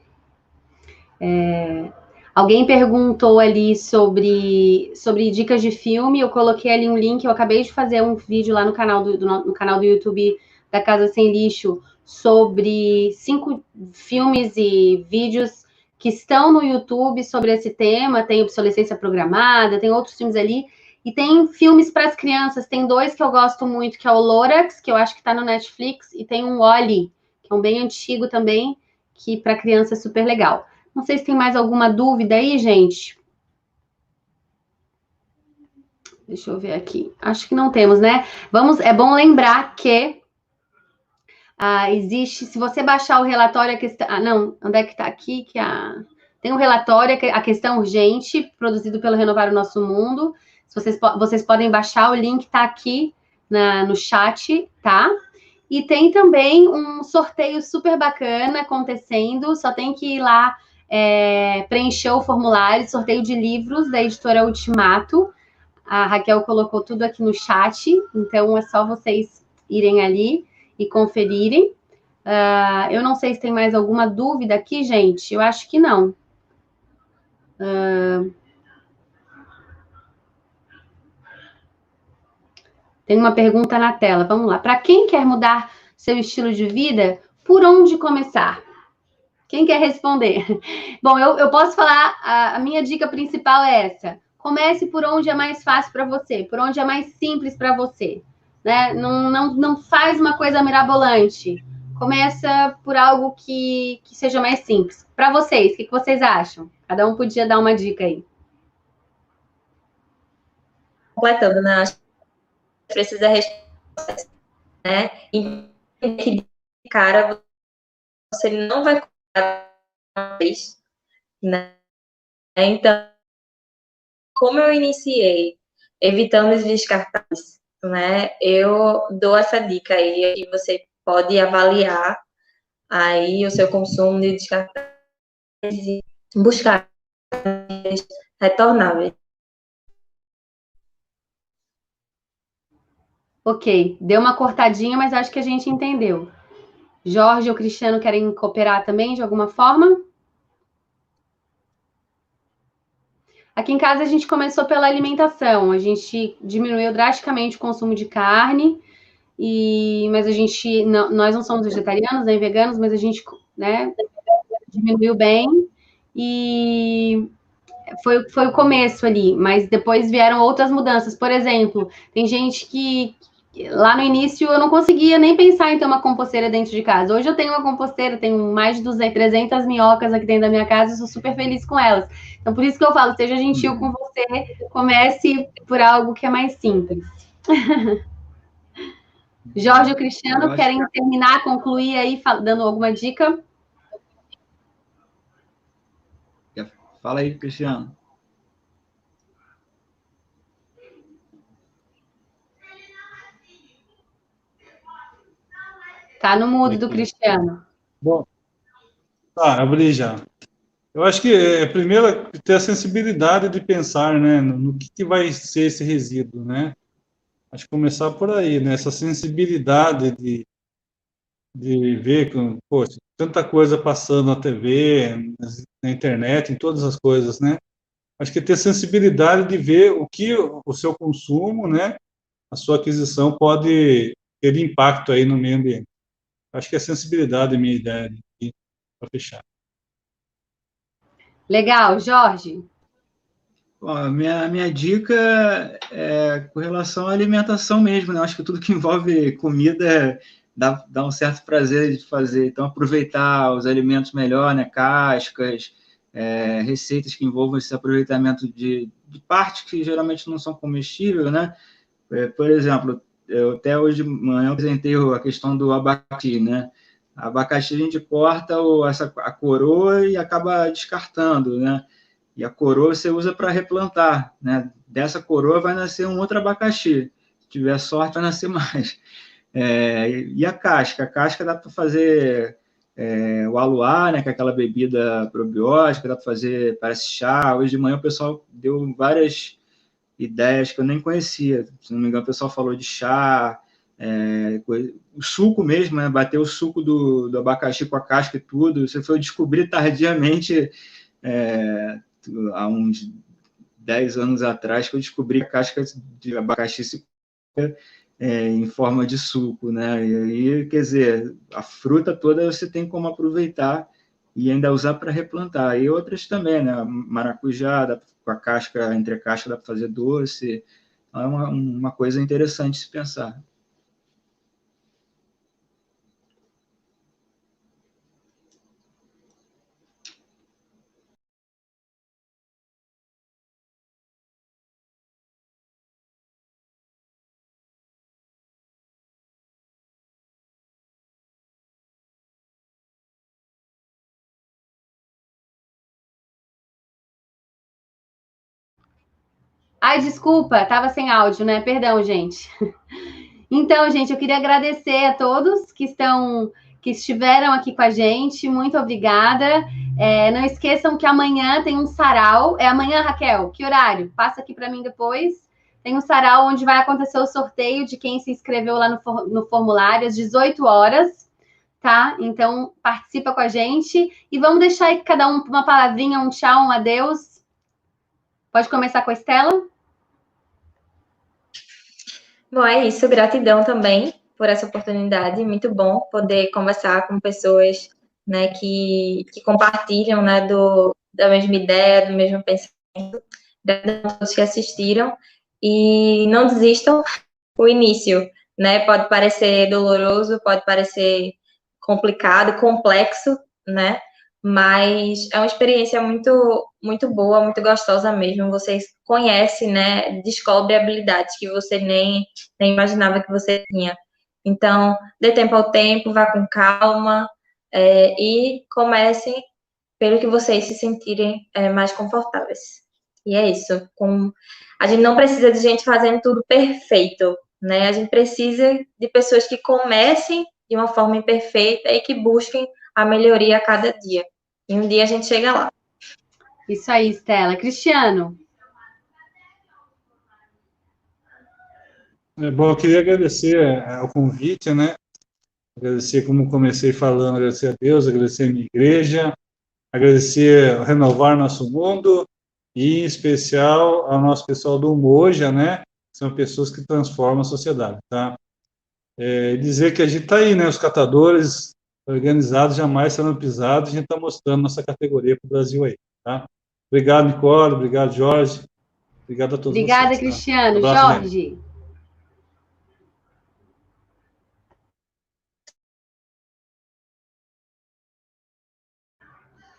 Alguém perguntou ali sobre dicas de filme. Eu coloquei ali um link. Eu acabei de fazer um vídeo lá no canal no canal do YouTube da Casa Sem Lixo sobre 5 filmes e vídeos que estão no YouTube sobre esse tema. Tem Obsolescência Programada, tem outros filmes ali. E tem filmes para as crianças. Tem 2 que eu gosto muito, que é o Lorax, que eu acho que está no Netflix, e tem um Wall-E, que é um bem antigo também, que para criança é super legal. Não sei se tem mais alguma dúvida aí, gente. Deixa eu ver aqui. Acho que não temos, né? É bom lembrar que existe, se você baixar o relatório, a questão... não, onde é que está aqui? Tem um relatório, a questão urgente, produzido pelo Renovar o Nosso Mundo. Vocês podem baixar, o link está aqui no chat, tá? E tem também um sorteio super bacana acontecendo, só tem que ir lá preencher o formulário, sorteio de livros da editora Ultimato. A Raquel colocou tudo aqui no chat, então é só vocês irem ali e conferirem. Eu não sei se tem mais alguma dúvida aqui, gente. Eu acho que não. Tem uma pergunta na tela, vamos lá. Para quem quer mudar seu estilo de vida, por onde começar? Quem quer responder? Bom, eu posso falar, a minha dica principal é essa. Comece por onde é mais fácil para você, por onde é mais simples para você. Né? Não faz uma coisa mirabolante. Começa por algo que seja mais simples. Para vocês, o que vocês acham? Cada um podia dar uma dica aí. Completando, né? Acho que precisa responder, né? E que cara você não vai uma vez, né? Então, como eu iniciei evitando os descartáveis, né? Eu dou essa dica aí e você pode avaliar aí o seu consumo de descartáveis e buscar retornáveis. Ok, deu uma cortadinha, mas acho que a gente entendeu. Jorge ou Cristiano querem cooperar também de alguma forma? Aqui em casa a gente começou pela alimentação. A gente diminuiu drasticamente o consumo de carne, mas a gente, nós não somos vegetarianos nem veganos, mas a gente, né, diminuiu bem e foi o começo ali. Mas depois vieram outras mudanças. Por exemplo, tem gente que lá no início eu não conseguia nem pensar em ter uma composteira dentro de casa. Hoje eu tenho uma composteira, tenho mais de 300 minhocas aqui dentro da minha casa e sou super feliz com elas. Então, por isso que eu falo, seja gentil com você, comece por algo que é mais simples. Jorge e o Cristiano querem terminar, concluir aí, dando alguma dica? Fala aí, Cristiano. Tá no mudo do Cristiano. Bom, abri já. Eu acho que primeiro ter a sensibilidade de pensar, né, no que vai ser esse resíduo, né? Acho que começar por aí, né? Essa sensibilidade de ver com, poxa, tanta coisa passando na TV, na internet, em todas as coisas, né? Acho que ter sensibilidade de ver o que o seu consumo, né, a sua aquisição pode ter de impacto aí no meio ambiente. Acho que a sensibilidade é a minha ideia para fechar. Legal, Jorge. Bom, minha dica é com relação à alimentação mesmo, né? Acho que tudo que envolve comida dá um certo prazer de fazer. Então, aproveitar os alimentos melhor, né? Cascas, receitas que envolvam esse aproveitamento de partes que geralmente não são comestíveis, né? Por exemplo, eu até hoje de manhã apresentei a questão do abacaxi, né? Abacaxi a gente corta a coroa e acaba descartando, né? E a coroa você usa para replantar, né? Dessa coroa vai nascer um outro abacaxi. Se tiver sorte, vai nascer mais. E a casca dá para fazer o aluá, né? Que é aquela bebida probiótica, dá para fazer, parece chá. Hoje de manhã o pessoal deu várias ideias que eu nem conhecia. Se não me engano, o pessoal falou de chá, o suco mesmo, né? Bater o suco do abacaxi com a casca e tudo. Isso foi descobrir tardiamente, há uns 10 anos atrás, que eu descobri a casca de abacaxi em forma de suco, né? E aí, quer dizer, a fruta toda você tem como aproveitar e ainda usar para replantar. E outras também, né? Maracujá, com a casca, entre a casca, dá para fazer doce. É uma coisa interessante se pensar. Ai, desculpa, estava sem áudio, né? Perdão, gente. Então, gente, eu queria agradecer a todos que estiveram aqui com a gente. Muito obrigada. Não esqueçam que amanhã tem um sarau. É amanhã, Raquel? Que horário? Passa aqui para mim depois. Tem um sarau onde vai acontecer o sorteio de quem se inscreveu lá no formulário às 18 horas, tá? Então, participa com a gente. E vamos deixar aí cada um uma palavrinha, um tchau, um adeus. Pode começar com a Estela? Bom, é isso. Gratidão também por essa oportunidade. Muito bom poder conversar com pessoas, né, que compartilham, né, da mesma ideia, do mesmo pensamento. Gratidão a todos que assistiram. E não desistam. O início, né, pode parecer doloroso, pode parecer complicado, complexo, né? Mas é uma experiência muito, muito boa, muito gostosa mesmo. Você conhece, né? Descobre habilidades que você nem imaginava que você tinha. Então, dê tempo ao tempo, vá com calma, e comecem pelo que vocês se sentirem mais confortáveis. E é isso. A gente não precisa de gente fazendo tudo perfeito, né? A gente precisa de pessoas que comecem de uma forma imperfeita e que busquem a melhoria a cada dia. E um dia a gente chega lá. Isso aí, Estela. Cristiano. Bom, eu queria agradecer o convite, né? Agradecer, como comecei falando, agradecer a Deus, agradecer a minha igreja, agradecer, renovar nosso mundo e, em especial, ao nosso pessoal do Umoja, né? São pessoas que transformam a sociedade, tá? Dizer que a gente está aí, né? Os catadores organizados jamais serão pisados, a gente está mostrando nossa categoria para o Brasil aí, tá? Obrigado, Nicole, obrigado, Jorge, obrigado a todos vocês. Obrigada, Cristiano. Tá? Jorge.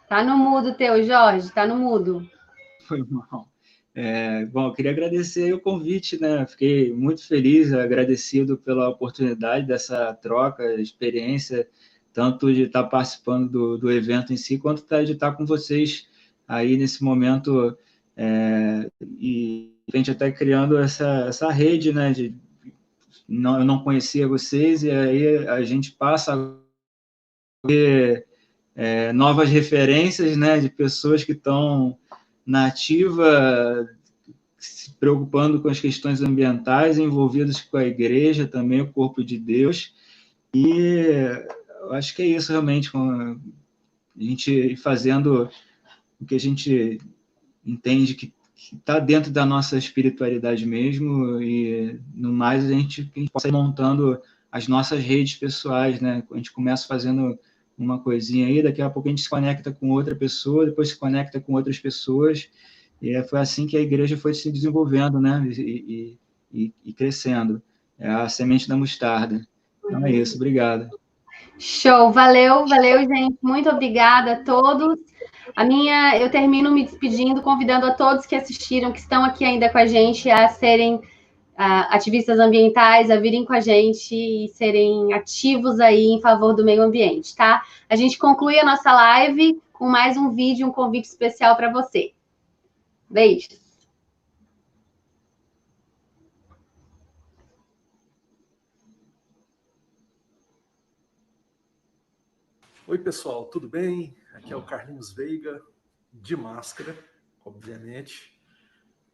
Tá no mudo teu, Jorge, tá no mudo. Foi mal. Bom, eu queria agradecer o convite, né? Fiquei muito feliz, agradecido pela oportunidade dessa troca, experiência, tanto de estar participando do evento em si, quanto de estar com vocês aí nesse momento, e a gente até criando essa rede, né? Eu não conhecia vocês, e aí a gente passa a ver novas referências, né? De pessoas que estão na ativa, se preocupando com as questões ambientais, envolvidos com a igreja também, o corpo de Deus. E eu acho que é isso realmente, a gente fazendo o que a gente entende que está dentro da nossa espiritualidade mesmo, e no mais a gente pode ir montando as nossas redes pessoais, né? A gente começa fazendo uma coisinha aí, daqui a pouco a gente se conecta com outra pessoa, depois se conecta com outras pessoas, e foi assim que a igreja foi se desenvolvendo, né? E crescendo. É a semente da mostarda. Então é isso, obrigado. Show, valeu, gente. Muito obrigada a todos. Eu termino me despedindo, convidando a todos que assistiram, que estão aqui ainda com a gente, a serem ativistas ambientais, a virem com a gente e serem ativos aí em favor do meio ambiente, tá? A gente conclui a nossa live com mais um vídeo, um convite especial para você. Beijos. Oi, pessoal, tudo bem? Aqui é o Carlinhos Veiga, de máscara, obviamente.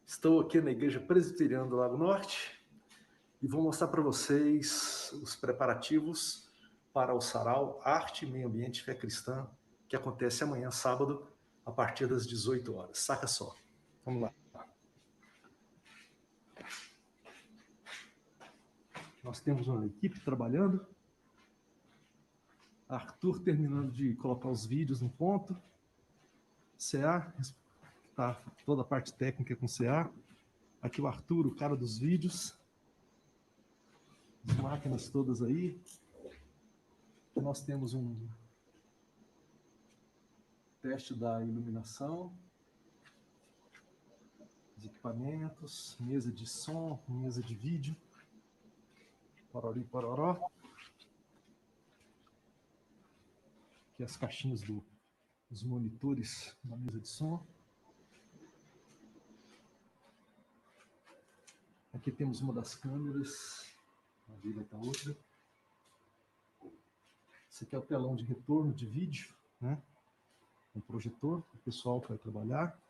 Estou aqui na Igreja Presbiteriana do Lago Norte e vou mostrar para vocês os preparativos para o Sarau Arte, Meio Ambiente e Fé Cristã, que acontece amanhã, sábado, a partir das 18 horas. Saca só. Vamos lá. Nós temos uma equipe trabalhando. Arthur terminando de colocar os vídeos no ponto. CA, tá toda a parte técnica com CA. Aqui o Arthur, o cara dos vídeos. As máquinas todas aí. Aqui nós temos um teste da iluminação. Os equipamentos, mesa de som, mesa de vídeo. Porori, pororó. Aqui as caixinhas dos monitores da mesa de som. Aqui temos uma das câmeras. Ali vai estar outra. Esse aqui é o telão de retorno de vídeo, né? Um projetor, o pessoal que vai trabalhar.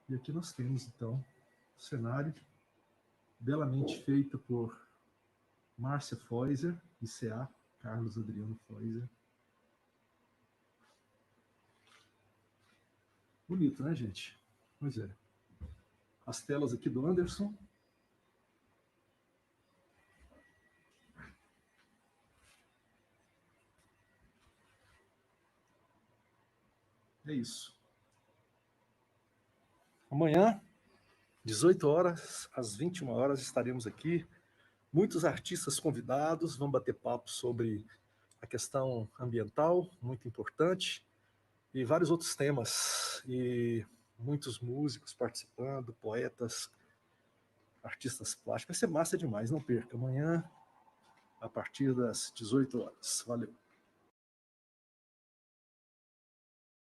E aqui nós temos, então, o cenário belamente feito por Márcia Feuser e CA, Carlos Adriano Feuser. Bonito, né, gente? Pois é. As telas aqui do Anderson. É isso. Amanhã, 18 horas, às 21 horas, estaremos aqui. Muitos artistas convidados, vão bater papo sobre a questão ambiental, muito importante, e vários outros temas. E muitos músicos participando, poetas, artistas plásticos. Vai ser massa demais, não perca. Amanhã, a partir das 18 horas. Valeu.